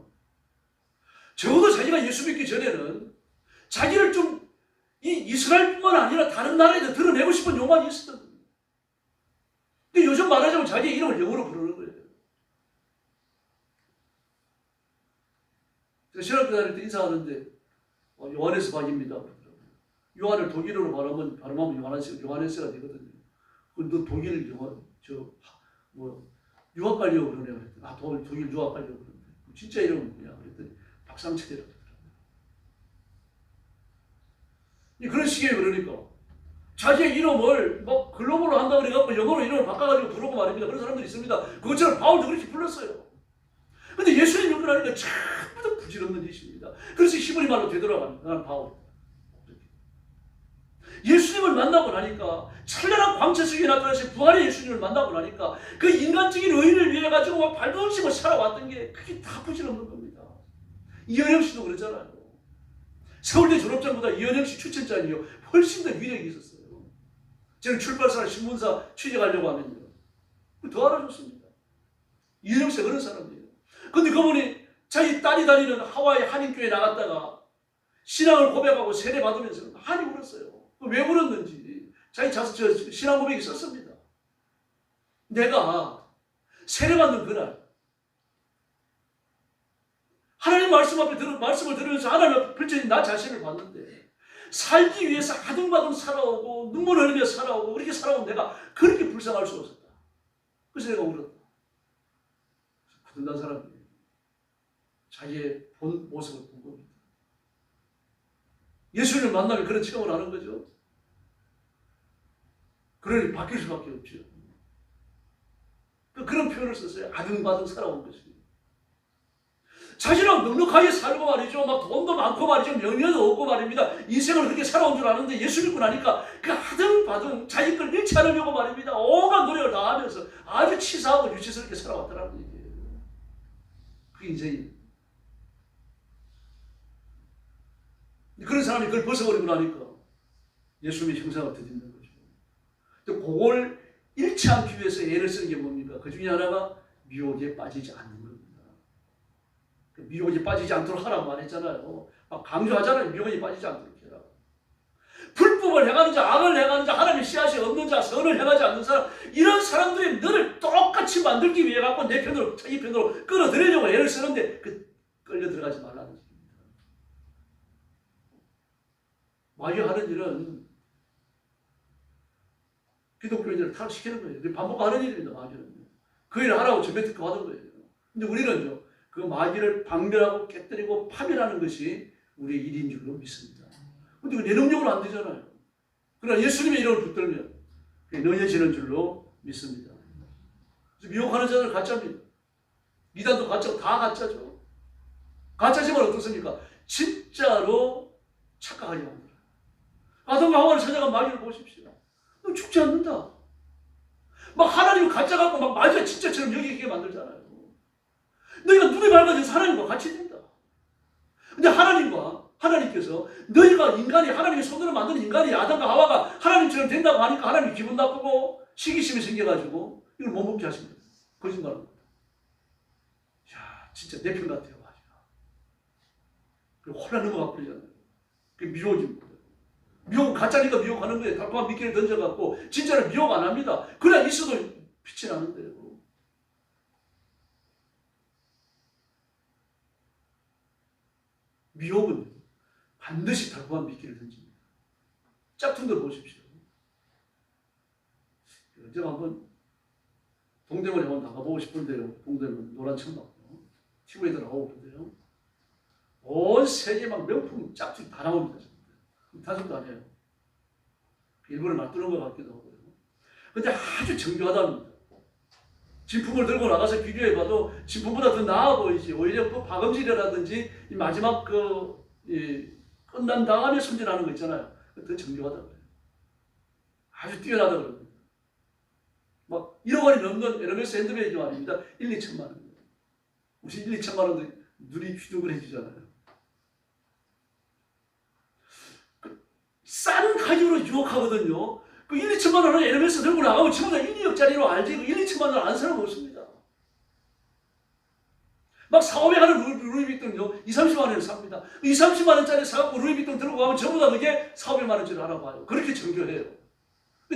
적어도 자기가 예수 믿기 전에는 자기를 좀 이 이스라엘뿐만 아니라 다른 나라에도 드러내고 싶은 욕망이 있었던 겁니다. 근데 요즘 말하자면 자기의 이름을 영어로 부르는 거예요. 제가 신학교 다닐 때 인사하는데 요하네스 박입니다. 요한을 독일어로 발음하면 요하네스가 되거든요. 너 독일 유학 가려고 그러네요. 그랬더니 독일 유학 가려고 그러는데 진짜 이름은 뭐냐 그랬더니 박상철이라고 그러더라고요. 그런 식이에요. 그러니까 자기의 이름을 막 글로벌로 한다고 그래갖고 영어로 이름을 바꿔가지고 부르고 말입니다. 그런 사람들이 있습니다. 그것처럼 바울도 그렇게 불렀어요. 근데 예수님 욕을 하니까 전부 다 부질없는 짓입니다. 그래서 히브리 말로 되돌아갑니다. 나는 바울. 예수님을 만나고 나니까, 찬란한 광채 속에 나타나신 부활의 예수님을 만나고 나니까 그 인간적인 의의를 위해 가지고 막 발도 없이 살아왔던 게 그게 다 부질없는 겁니다. 이현영 씨도 그랬잖아요. 서울대 졸업장보다 이현영 씨 추천장이요 훨씬 더 위력이 있었어요. 저는 출판사, 신문사 취직하려고 하면요 더 알아줬습니다. 이현영 씨가 그런 사람이에요. 근데 그분이 자기 딸이 다니는 하와이 한인교회 나갔다가 신앙을 고백하고 세례받으면서 많이 울었어요. 왜 울었는지 자기 신앙 고백이 썼습니다. 내가 세례받는 그날 하나님 말씀을 들으면서 하나님 앞에 펼쳐진 나 자신을 봤는데 살기 위해서 아둥바둥 살아오고 눈물 흘리며 살아오고 그렇게 살아온 내가 그렇게 불쌍할 수 없었다. 그래서 내가 울었다. 부든한 사람이에요. 자기의 본 모습을 본 겁니다. 예수님을 만나면 그런 체험을 하는 거죠. 그러니 바뀔 수밖에 없죠. 그런 표현을 썼어요. 아등바등 살아온 것이. 자신은 넉넉하게 살고 말이죠. 막 돈도 많고 말이죠. 명예도 없고 말입니다. 인생을 그렇게 살아온 줄 아는데 예수 믿고 나니까 그 아등바등 자기 걸 잃지 않으려고 말입니다. 온갖 노력을 다 하면서 아주 치사하고 유치스럽게 살아왔다는 얘기예요. 그 인생이. 그런 사람이 그걸 벗어버리고 나니까 예수님의 형상을 드리는 거죠. 그걸 잃지 않기 위해서 애를 쓰는 게 뭡니까? 그 중에 하나가 미혹에 빠지지 않는 겁니다. 미혹에 빠지지 않도록 하라고 말했잖아요. 막 강조하잖아요. 미혹에 빠지지 않도록 해라. 불법을 행하는 자, 악을 행하는 자, 하나님의 씨앗이 없는 자, 선을 행하지 않는 사람, 이런 사람들이 너를 똑같이 만들기 위해 갖고 내 편으로, 자기 편으로 끌어들이려고 애를 쓰는데 끌려 들어가지 말라는 얘기입니다. 마귀하는 일은 기독교인들을 타락시키는 거예요. 밥 먹고 하는 일입니다. 마귀는. 그 일을 하라고 전매 특허 받은 거예요. 근데 우리는요. 그 마귀를 방멸하고 깨뜨리고 파멸하는 것이 우리의 일인 줄로 믿습니다. 근데 그 내 능력으로 안 되잖아요. 그러나 예수님의 이름을 붙들면 그게 능해지는 줄로 믿습니다. 그래서 미혹하는 자들은 가짜입니다. 미단도 가짜고 다 가짜죠. 가짜지만 어떻습니까? 진짜로 착각하게 만들어요. 아담과 하와를 찾아간 마귀를 보십시오. 너 죽지 않는다. 막 하나님을 가짜 갖고 막 마귀가 진짜처럼 여기게 만들잖아요. 너희가 눈이 밝아져서 하나님과 같이 된다. 근데 하나님께서 너희가 인간이 하나님의 손으로 만드는 인간이 아담과 하와가 하나님처럼 된다고 하니까 하나님이 기분 나쁘고 시기심이 생겨가지고 이걸 못 먹게 하신 거예요. 거짓말합니다. 야, 진짜 내 편 같아요. 그리고 혼란 넘어가 버리잖아요. 그게 미혹입니다. 미혹은 가짜니까 미혹하는 거예요. 달콤한 미끼를 던져갖고 진짜는 미혹 안 합니다. 그냥 있어도 빛이 나는데요. 미혹은 반드시 달콤한 미끼를 던집니다. 짝퉁들 보십시오. 제가 한번 동대문에 한번 나가보고 싶은데요. 동대문 노란천막 TV에도 나오고 그런데요. 온 세계 막 명품 짝퉁 다 나옵니다. 타성도 안 해요. 일본을 맞두는 것 같기도 하고요. 근데 아주 정교하답니다. 진품을 들고 나가서 비교해봐도 진품보다 더 나아 보이지. 오히려 그 박음질이라든지 이 마지막 끝난 다음에 손질하는 거 있잖아요. 더 정교하다고요. 아주 뛰어나다 그럽니다. 막 1억 원이 넘는 에르메스 핸드백이 말입니다. 1, 2천만 원입니다. 무슨 1, 2천만 원도 눈이 휘둥그레지잖아요. 싼 가격으로 유혹하거든요. 그 1, 2천만 원을 에르메스 들고 나가면 전부 다 1, 2억짜리로 알지. 그 1, 2천만 원 안 사람 없습니다. 막 4, 500 하는 루이비통요. 2, 30만 원을 삽니다. 2, 30만 원짜리 사갖고 루이비통 들고 가면 전부 다 그게 4, 500만 원짜리 알아봐요. 그렇게 정교해요.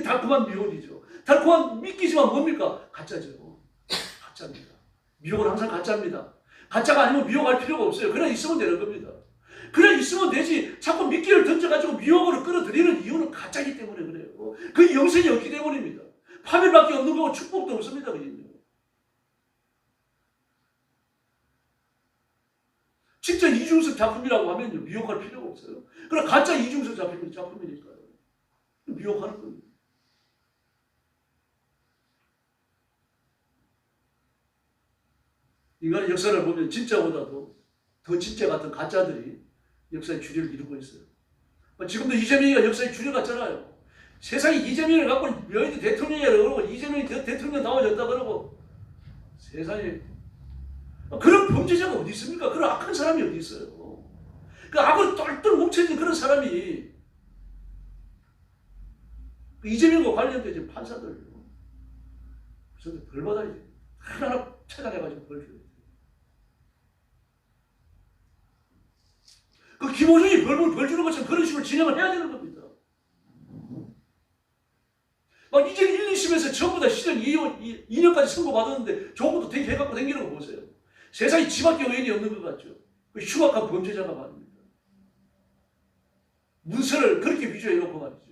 달콤한 미혹이죠. 달콤한 미끼지만 뭡니까? 가짜죠. 가짜입니다. 미혹은 항상 가짜입니다. 가짜가 아니면 미혹할 필요가 없어요. 그냥 있으면 되는 겁니다. 그냥 있으면 되지. 자꾸 미끼를 던져가지고 미혹으로 끌어들이는 이유는 가짜이기 때문에 그래요. 그 영생이 없기 때문입니다. 파멸밖에 없는 거고 축복도 없습니다. 진짜 이중성 작품이라고 하면요. 미혹할 필요가 없어요. 그럼 가짜 이중성 작품이니까요. 미혹하는 겁니다. 인간의 역사를 보면 진짜보다도 더 진짜 같은 가짜들이 역사의 주류를 이루고 있어요. 지금도 이재명이가 역사에 줄여갔잖아요. 세상에 이재명을 갖고 여의도 대통령이라 그러고 이재명이 대통령 나와졌다 그러고 세상에 그런 범죄자가 어디 있습니까? 그런 악한 사람이 어디 있어요? 그 악으로 똘똘 뭉쳐진 그런 사람이 그 이재명과 관련된 지금 판사들 그래서 벌 받아야 돼. 하나하나 찾아내가지고 벌 줘야 돼. 그 김호중이 벌 주는 것처럼 그런 식으로 진행을 해야 되는 겁니다. 막 이제 1, 2심에서 전부 다 실형 2년까지 선고받았는데 저것도 되게 해갖고 다니는 거 보세요. 세상에 지밖에 의인이 없는 것 같죠. 그 흉악한 범죄자가 말입니다. 문서를 그렇게 위조해놓고 말이죠.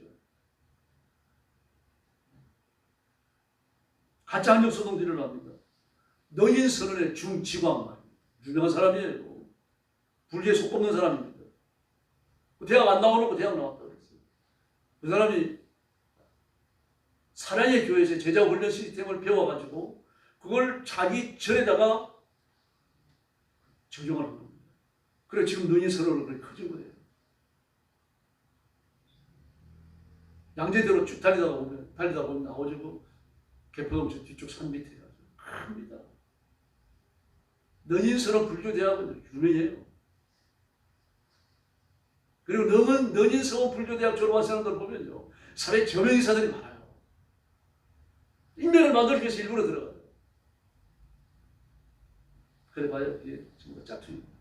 가짜 한정 소동들이 일어납니다. 너인선언의 중지광 말입니다. 유명한 사람이에요. 불리에 속 꼽는 사람입니다. 대학 안 나오놓고 대학 나왔다고 그랬어요. 그 사람이 사랑의 교회에서 제자 훈련 시스템을 배워가지고 그걸 자기 절에다가 적용하는 겁니다. 그래 지금 너희 서로를 그렇게 커진 거예요. 양재대로 쭉 달리다 보면 나오지고 개포동 저 뒤쪽 산 밑에 가서 큽니다. 너인서로 불교대학은 유명해요. 그리고 너인서원 불교대학 졸업한 사람들 보면요. 사회 저명이사들이 많아요. 인맥을 만들기 위해서 일부러 들어가요. 그래 봐요. 이게 전부 다 짝퉁입니다.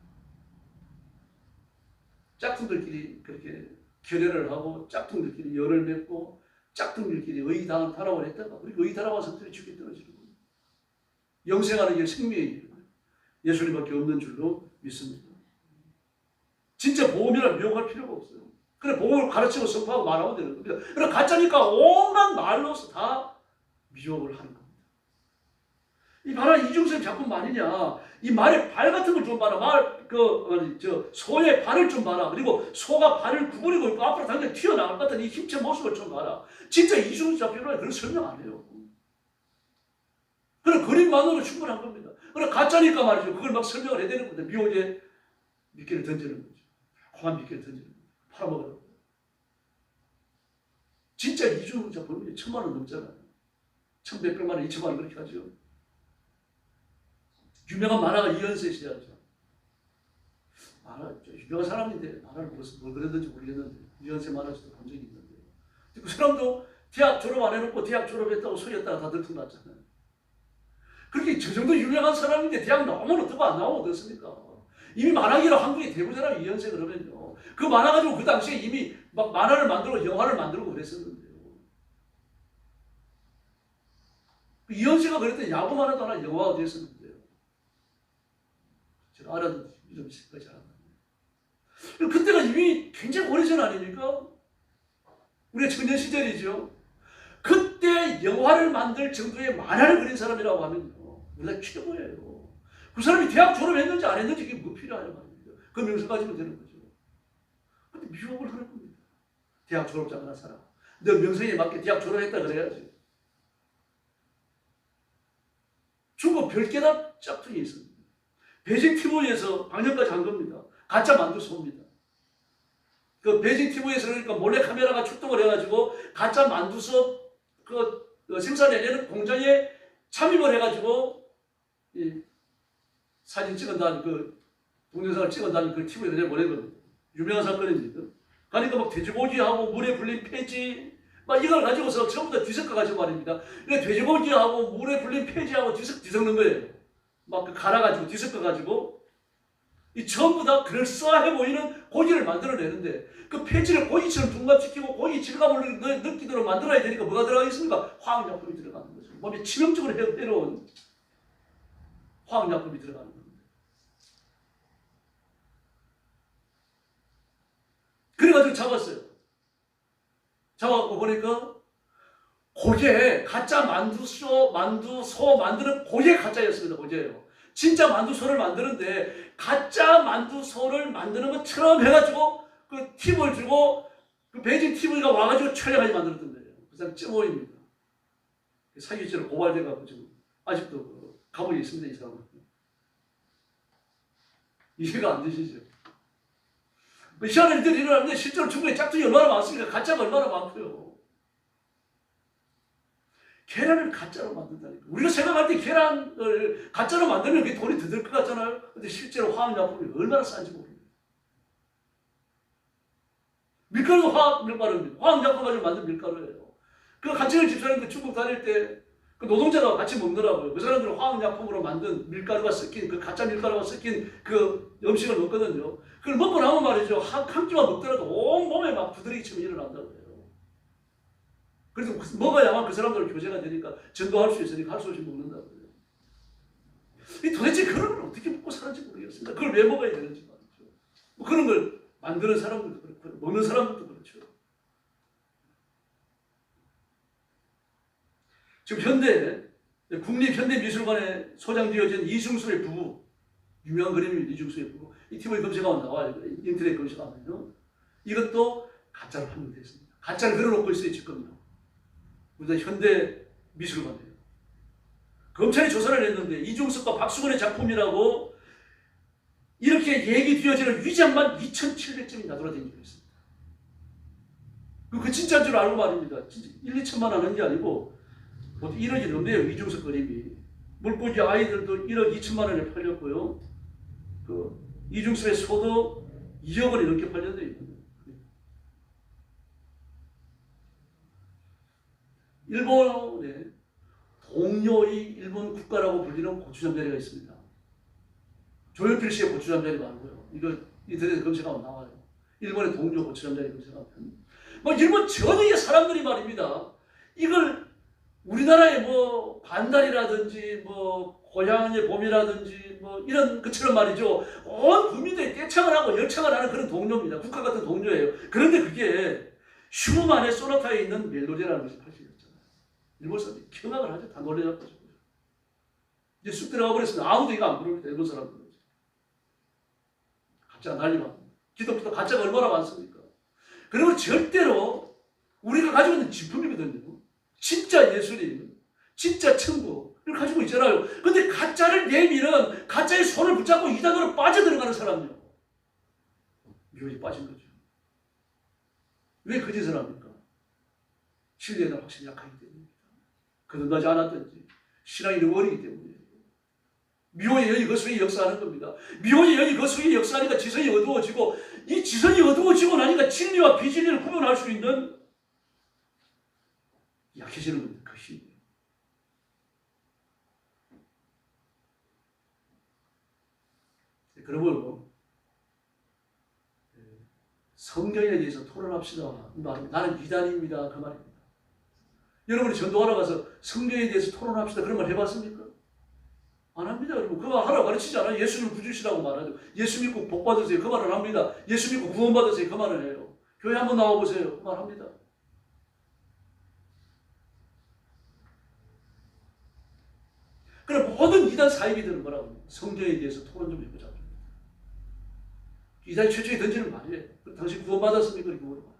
짝퉁들끼리 그렇게 결례를 하고 짝퉁들끼리 열을 맺고 짝퉁들끼리 의의당을 타락을 했다가 그리고 의의타락한 사람들이 죽게 떨어지는 거예요. 영생하는 게 생명의 길이에요. 예수님밖에 없는 줄로 믿습니다. 진짜 복음이란 미혹할 필요가 없어요. 그래 복음을 가르치고 선포하고 말하면 되는 겁니다. 그래 가짜니까 온갖 말로서 다 미혹을 하는 겁니다. 이 봐라 이중성 작품 말이냐. 이 말의 발 같은 걸 좀 봐라. 소의 발을 좀 봐라. 그리고 소가 발을 구부리고 있고 앞으로 당장 튀어나갈 것 같은 이 힘찬 모습을 좀 봐라. 진짜 이중성 작품이라 그런 설명 안 해요. 그래 그림만으로 충분한 겁니다. 그래 가짜니까 말이죠. 그걸 막 설명을 해야 되는 겁니다. 미혹에 미끼를 던지는 거죠. 공한 미끼를 던지는 거죠. 팔아먹으라고. 진짜 이중성 작품이 1000만 원 넘잖아요. 1100만 원, 2000만 원 그렇게 하죠. 유명한 만화가 이현세 씨였죠. 유명한 사람인데 만화를 뭘 그랬는지 모르겠는데 이현세 만화에서도 본 적이 있는데 그 사람도 대학 졸업 안 해놓고 대학 졸업했다고 소리했다가 다 들통났잖아요. 그렇게 저 정도 유명한 사람인데 대학 나오면 어떻게 안 나오고 그렇습니까? 이미 만화계로 한국이 대부잖아요. 이현세 그러면요. 그 만화 가지고 그 당시에 이미 막 만화를 만들고 영화를 만들고 그랬었는데요. 이현세가 그랬더니 야구 만화도 하나 영화가 됐었는데요. 제가 알아듣는 이름 생각이 잘 안 나요. 그때가 이미 굉장히 오래전 아닙니까? 우리가 청년 시절이죠. 그때 영화를 만들 정도의 만화를 그린 사람이라고 하면요. 우리가 최고예요. 그 사람이 대학 졸업했는지 안 했는지 그게 뭐 필요하냐 말입니다. 그 명성 가지면 되는 거죠. 근데 미혹을 하는 겁니다. 대학 졸업장 하나 사람. 너 명성에 맞게 대학 졸업했다 그래야지. 중국 별개다 짝퉁이 있습니다. 베이징 TV에서 방영까지 한 겁니다. 가짜 만두소입니다. 그 베이징 TV에서 그러니까 몰래 카메라가 출동을 해가지고 가짜 만두소 생산해내는 공장에 참입을 해가지고 사진 찍은 다음에 동영상을 찍은 다음에 그 TV에 내보낸 겁니다. 유명한 사건입니다. 그러니까 막 돼지고기하고 물에 불린 폐지 막 이걸 가지고서 전부 다 뒤섞어 가지고 말입니다. 그러니까 돼지고기하고 물에 불린 폐지하고 뒤섞는 거예요. 막 갈아가지고 뒤섞어 가지고 이 전부 다 그럴싸해 보이는 고기를 만들어내는데 그 폐지를 고기처럼 둔갑시키고 고기 질감을 느끼도록 만들어야 되니까 뭐가 들어가 있습니까? 화학약품이 들어가는 거죠. 몸에 치명적으로 해로운 화학약품이 들어가는 겁니다. 그래가지고 잡았어요. 잡아갖고 보니까 고게 가짜 만두소 만드는 고게 가짜였습니다. 고게예요. 진짜 만두소를 만드는데 가짜 만두소를 만드는 것처럼 해가지고 그 팁을 주고 그 베이징 TV가 와가지고 촬영하게 만들었던 거예요. 그 사람 쩌모입니다. 사기죄로 고발돼가지고 지금 아직도 감옥에 있습니다. 이 사람은. 이해가 안 되시죠? 희한한 일들이 일어나는데 실제로 중국에 짝퉁이 얼마나 많습니까? 가짜가 얼마나 많고요. 계란을 가짜로 만든다니까. 우리가 생각할 때 계란을 가짜로 만들면 그게 돈이 더 들 것 같잖아요. 근데 실제로 화학약품이 얼마나 싼지 모릅니다. 밀가루도 화학밀가루입니다. 화학약품 가지고 만든 밀가루예요. 그 한철 집사님도 중국 다닐 때 그 노동자가 같이 먹더라고요. 그 사람들은 화학약품으로 만든 밀가루가 섞인 그 가짜 밀가루가 섞인 그 음식을 먹거든요. 그걸 먹고 나면 말이죠. 한 끼만 먹더라도 온 몸에 막 부드러기처럼 일어난다고 해요. 그래서 먹어야만 그 사람들 교제가 되니까 전도할 수 있으니까 할 수 없이 먹는다고 해요. 도대체 그런 걸 어떻게 먹고 사는지 모르겠습니다. 그걸 왜 먹어야 되는지 말이죠. 뭐 그런 걸 만드는 사람들도 그렇고 먹는 사람들도 그렇죠. 지금 현대 국립현대미술관에 소장되어진 이중수의 부부, 유명한 그림입니다. 이중수의 부부. 이 TV 검색하면 나와요. 인터넷 검색하면요. 이것도 가짜로 판명됐습니다. 가짜를 그려놓고 있어요. 지금요. 우리가 현대미술관이에요. 검찰이 조사를 했는데 이중섭과 박수근의 작품이라고 이렇게 얘기 뒤어지는 위장만 2,700점이 나돌아다닌 적이 있습니다. 그 진짜인 줄 알고 말입니다. 진짜 1, 2천만 원 하는 게 아니고 보통 1억이 넘네요. 이중섭 그림이. 물고기 아이들도 1억 2천만 원에 팔렸고요. 그 이중섭의 소도 2억 원이 넘게 팔렸네요. 일본에 동료의 일본 국가라고 불리는 고추잠자리가 있습니다. 조용필 씨의 고추잠자리 말고요. 이거 인터넷에 검색하면 나와요. 일본의 동료 고추잠자리 검색하면. 뭐 일본 전역의 사람들이 말입니다. 이걸 우리나라의 뭐 반달이라든지 뭐 고향의 봄이라든지 뭐 이런 것처럼 말이죠. 온 국민들이 떼창을 하고 열창을 하는 그런 동료입니다. 국가 같은 동료예요. 그런데 그게 슈만의 소나타에 있는 멜로디라는 것이 발표됐잖아요. 일본 사람들이 경악을 하죠. 다 놀래갖고. 이제 쑥 들어가 버렸습니다. 아무도 이거 안 부릅니다. 일본 사람들은. 가짜 난리만. 기독교도 가짜가 얼마나 많습니까? 그리고 절대로 우리가 가지고 있는 진품이거든요. 진짜 예수님, 진짜 천국을 가지고 있잖아요. 근데 가짜를 내밀은 가짜의 손을 붙잡고 이단으로 빠져들어가는 사람이요. 묘히 빠진 거죠. 왜 거짓을 합니까? 신뢰에 대한 확신이 약하기 때문입니다. 거듭나지 않았든지 신앙이 너무 어리기 때문이에요. 미호의 여인이 그 속에 역사하는 겁니다. 미호의 여인이 그 속에 역사하니까 지성이 어두워지고 이 지성이 어두워지고 나니까 진리와 비진리를 구분할 수 있는 약해지는 겁니다. 그 힘이에요. 그러므로 성경에 대해서 토론합시다. 나는 비단입니다. 그 말입니다. 여러분이 전도하러 가서 성경에 대해서 토론합시다. 그런 말 해봤습니까? 안 합니다. 여러분. 그 말 하라고 가르치지 않아요. 예수를 구주시라고 말하죠. 예수 믿고 복 받으세요. 그 말을 합니다. 예수 믿고 구원 받으세요. 그 말을 해요. 교회 한번 나와보세요. 그 말 합니다. 그럼 모든 이단 사이비들은 뭐라고 합니까? 성경에 대해서 토론 좀 해보자. 이단이 최초에 던지는 말이에요. 당신 구원받았습니까? 이렇게 물어봐요.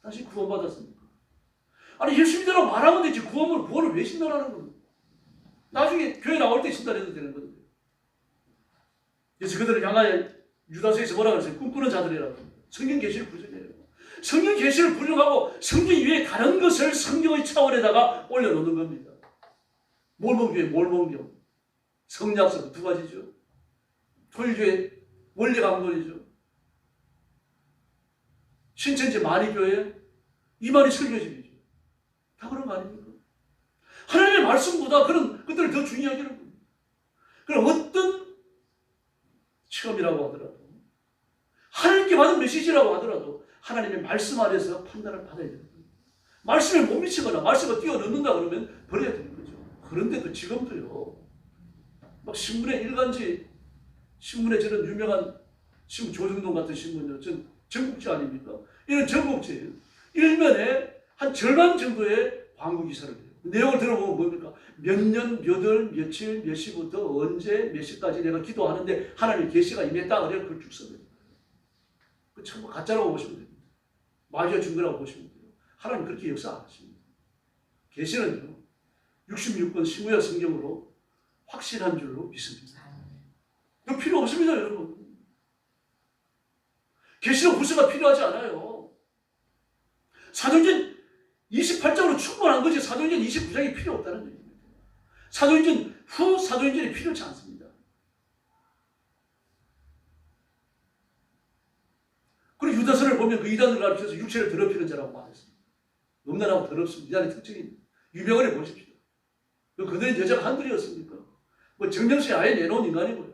당신 구원받았습니까? 아니 예수 믿으라고 말하면 되지 구원을 왜 신달하는 겁니까? 나중에 교회 나올 때 신달해도 되는 거거든요. 그래서 그들을 향하여 유다서에서 뭐라고 했어요? 꿈꾸는 자들이라고 합니다. 성경 계시를 부정해요. 성경 계시를 부정하고 성경 위에 다른 것을 성경의 차원에다가 올려놓는 겁니다. 몰몬교회 몰몬교, 성약서 두 가지죠. 토일교회 원리강론이죠. 신천지 마리교회 이만희 설교집이죠. 다 그런 거 아닙니까? 하나님의 말씀보다 그런 것들을 더 중요하게 하는 겁니다. 그럼 어떤 체험이라고 하더라도 하나님께 받은 메시지라고 하더라도 하나님의 말씀 아래서 판단을 받아야 되는 거예요. 말씀에 못 미치거나 말씀을 뛰어넘는다 그러면 버려야 되는 거죠. 그런데도 지금도요. 막 신문에 일간지 신문에 저런 유명한 신문 조중동 같은 신문이요. 전 전국지 아닙니까? 이런 전국지 일면에 한 절반 정도의 광고 기사를 해요. 내용을 들어보면 뭡니까? 몇 년, 몇 월, 며칠, 몇 시부터 언제, 몇 시까지 내가 기도하는데 하나님의 계시가 임했다. 그래야 그걸 쭉 써요. 그 전부 가짜라고 보시면 됩니다. 마귀가 준 거라고 보시면 돼요. 하나님 그렇게 역사 안 하십니다. 계시는요. 66권 신구약 성경으로 확실한 줄로 믿습니다. 그 필요 없습니다, 여러분. 계시록 후서가 필요하지 않아요. 사도행전 28장으로 충분한 거지 사도행전 29장이 필요 없다는 얘기입니다. 사도행전 후 사도행전이 필요치 않습니다. 그리고 유다서를 보면 그 이단을 가르쳐서 육체를 더럽히는 자라고 말했습니다. 음란하고 더럽습니다. 이단의 특징입니다. 유명을 해보십시오. 그들은 여자가 한둘이었습니까? 뭐 정명수에 아예 내놓은 인간이고요.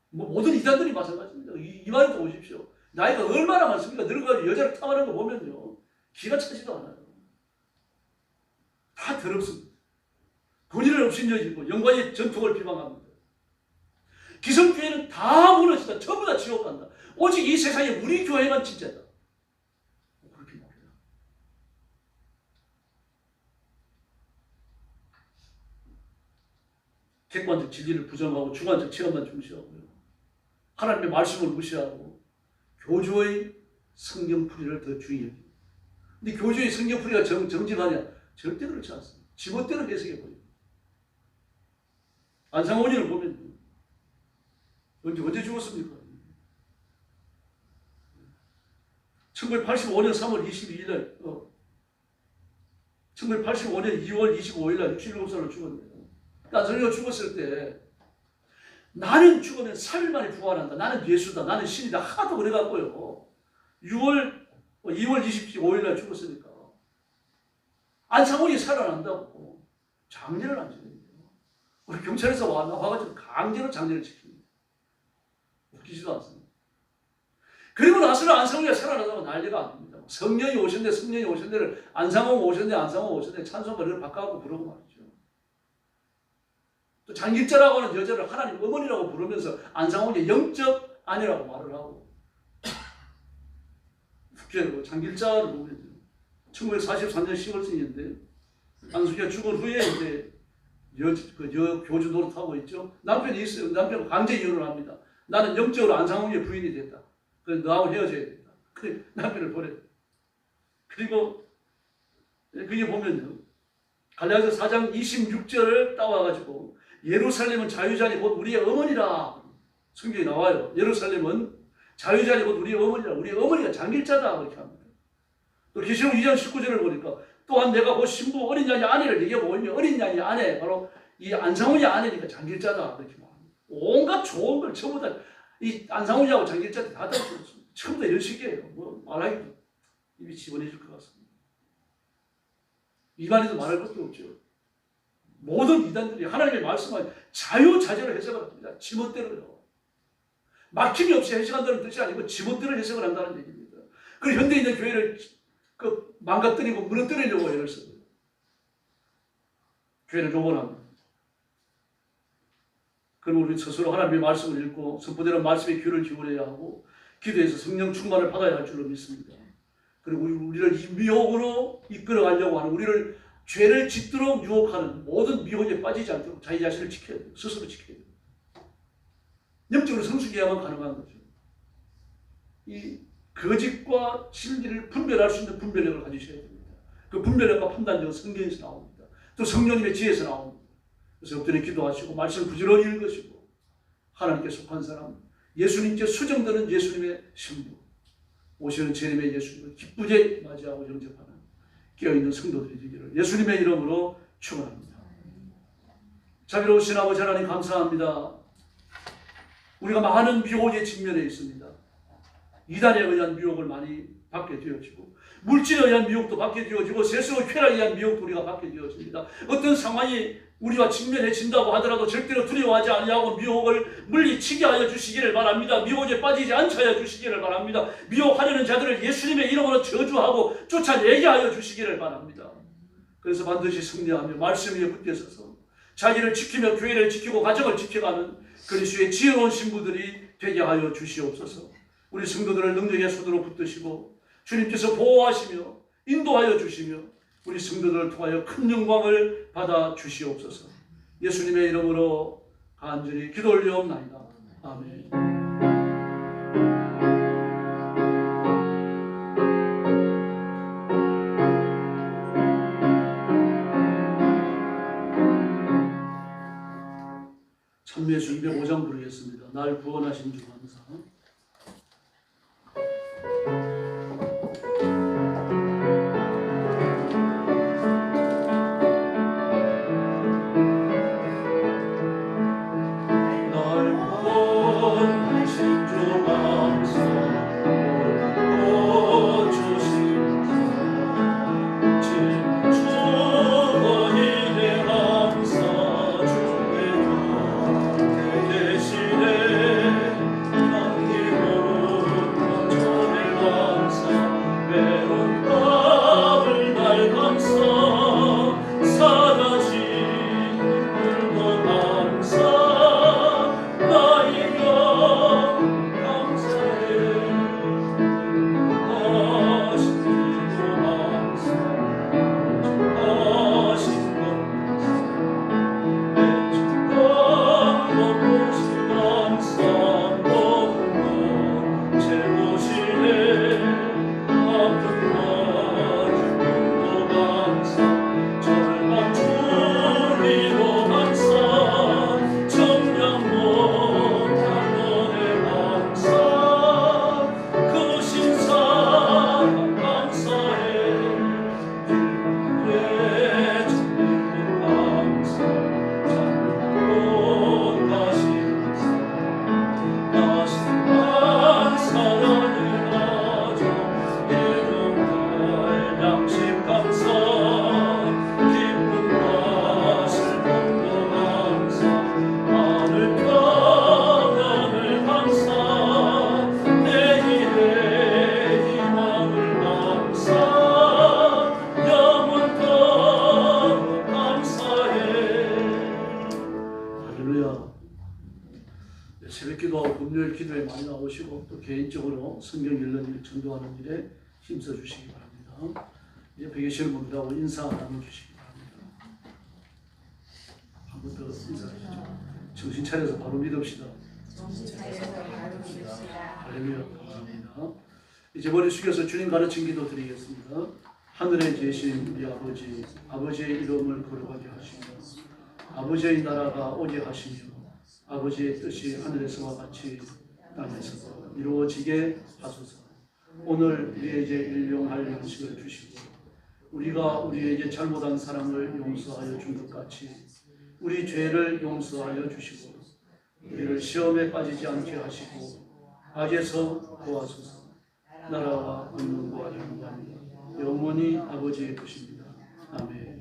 뭐 모든 이단들이 마찬가지입니다. 이 말도 보십시오. 나이가 얼마나 많습니까? 늙어가지고 여자를 탐하는 거 보면요. 기가 차지도 않아요. 다 더럽습니다. 권위를 없인여지고 영광의 전통을 비방합니다. 기성교회는 다 무너지다. 전부 다 지옥 간다. 오직 이 세상에 우리 교회만 진짜다. 그렇게 말해요. 객관적 진리를 부정하고 주관적 체험만 중시하고요. 하나님의 말씀을 무시하고 교조의 성경풀이를 더 중요해요. 근데 교조의 성경풀이가 정직하냐? 절대 그렇지 않습니다. 지멋대로 해석해 보여요. 안상원이를 보면 언제 죽었습니까? 1985년 3월 22일 날 1985년 2월 25일 날 67살로 죽었네요. 안성이가 죽었을 때 나는 죽으면 3일 만에 부활한다. 나는 예수다. 나는 신이다. 하도 그래갖고요. 2월 25일 날 죽었으니까 안상원이 살아난다고 장례를 안 지냅니다. 우리 경찰에서 와가지고 강제로 장례를 지킵니다. 웃기지도 않습니다. 그리고 나서는 안상원이가 살아나다고 난리가 아닙니다. 성령이 오셨네를 안상원 오셨네 찬송가를 바꿔갖고 부르고 말이죠. 또 장길자라고 하는 여자를 하나님 어머니라고 부르면서 안상원이 영적 아내라고 말을 하고 국회로 장길자를 보면 1943년 10월생인데 안숙이가 죽은 후에 이제 교주 노릇하고 있죠. 남편이 있어요. 남편은 강제 이혼을 합니다. 나는 영적으로 안상홍의 부인이 됐다. 그래서 너하고 헤어져야 된다. 그래 남편을 보냈다. 그리고 그게 보면요. 갈라디아서 4장 26절을 따와가지고 예루살렘은 자유자니 곧 우리의 어머니라. 성경에 나와요. 예루살렘은 자유자니 곧 우리의 어머니라. 우리의 어머니가 장길자다. 그렇게 합니다. 또 계시록 2장 19절을 보니까 또한 내가 곧 신부 어린 양의 아내를 얘기하고 있는 어린 양의 아내 바로 이 안상훈이 아내니까 장길자다. 그렇게 말합니다. 온갖 좋은 걸 전부 다 이 안상훈이하고 장길자한테 다 따라줬습니다. 전부 다 이런 식이에요. 뭐 말하기도 입이 집어내줄 것 같습니다. 입안에도 말할 것도 없죠. 모든 이단들이 하나님의 말씀을 자유자재로 해석을 합니다. 지멋대로요. 막힘이 없이 해석한다는 뜻이 아니고 지멋대로 해석을 한다는 얘기입니다. 그리고 현대에 있는 교회를 망가뜨리고 무너뜨리려고 애를 써요. 교회를 조건합니다. 그럼 우리 스스로 하나님의 말씀을 읽고 선포되는 말씀에 귀를 기울여야 하고 기도해서 성령 충만을 받아야 할 줄로 믿습니다. 그리고 우리를 이 미혹으로 이끌어가려고 하는 우리를 죄를 짓도록 유혹하는 모든 미혹에 빠지지 않도록 자기 자신을 지켜야 돼요. 스스로 지켜야 돼요. 영적으로 성숙해야만 가능한 거죠. 이 거짓과 진리를 분별할 수 있는 분별력을 가지셔야 됩니다. 그 분별력과 판단력은 성경에서 나옵니다. 또 성령님의 지혜에서 나옵니다. 그래서 엎드려 기도하시고 말씀을 부지런히 읽으시고 하나님께 속한 사람, 예수님께 수정되는 예수님의 신부, 오시는 재림의 예수님을 기쁘게 맞이하고 영접하는 깨어있는 성도들이 되기를 예수님의 이름으로 축원합니다. 자비로우신 아버지 하나님 감사합니다. 우리가 많은 미혹에 직면해 있습니다. 이단에 의한 미혹을 많이 받게 되어지고 물질에 의한 미혹도 받게 되어지고 세속의 쾌락에 의한 미혹도 우리가 받게 되어집니다. 어떤 상황이 우리와 직면해진다고 하더라도 절대로 두려워하지 아니하고 미혹을 물리치게 하여 주시기를 바랍니다. 미혹에 빠지지 않게 하여 주시기를 바랍니다. 미혹하려는 자들을 예수님의 이름으로 저주하고 쫓아내게 하여 주시기를 바랍니다. 그래서 반드시 승리하며 말씀 위에 굳게 서서 자기를 지키며 교회를 지키고 가정을 지켜가는 그리스도의 지혜로운 신부들이 되게 하여 주시옵소서. 우리 성도들을 능력의 손으로 붙드시고 주님께서 보호하시며 인도하여 주시며 우리 성도들을 통하여 큰 영광을 받아 주시옵소서. 예수님의 이름으로 간절히 기도 올리옵나이다. 아멘. 찬미예수 205장 부르겠습니다. 날 구원하신 주 감사. 새벽기도하고 금요일 기도에 많이 나오시고 또 개인적으로 성경 읽는 일, 전도하는 일에 힘써 주시기 바랍니다. 옆에 계시는 분들하고 인사 나눠주시기 바랍니다. 한 번 더 인사하시죠. 정신 차려서 바로 믿읍시다. 할렐루야. 감사합니다. 이제 머리 숙여서 주님 가르친 기도 드리겠습니다. 하늘에 계신 우리 아버지, 아버지의 이름을 거룩하게 하시며 아버지의 나라가 오게 하시며 아버지의 뜻이 하늘에서와 같이 땅에서도 이루어지게 하소서. 오늘 우리에게 일용할 양식을 주시고 우리가 우리에게 잘못한 사람을 용서하여 준 것 같이 우리 죄를 용서하여 주시고 우리를 시험에 빠지지 않게 하시고 악에서 구하소서. 나라와 권능과 영광이 영원히 아버지의 것입니다. 아멘.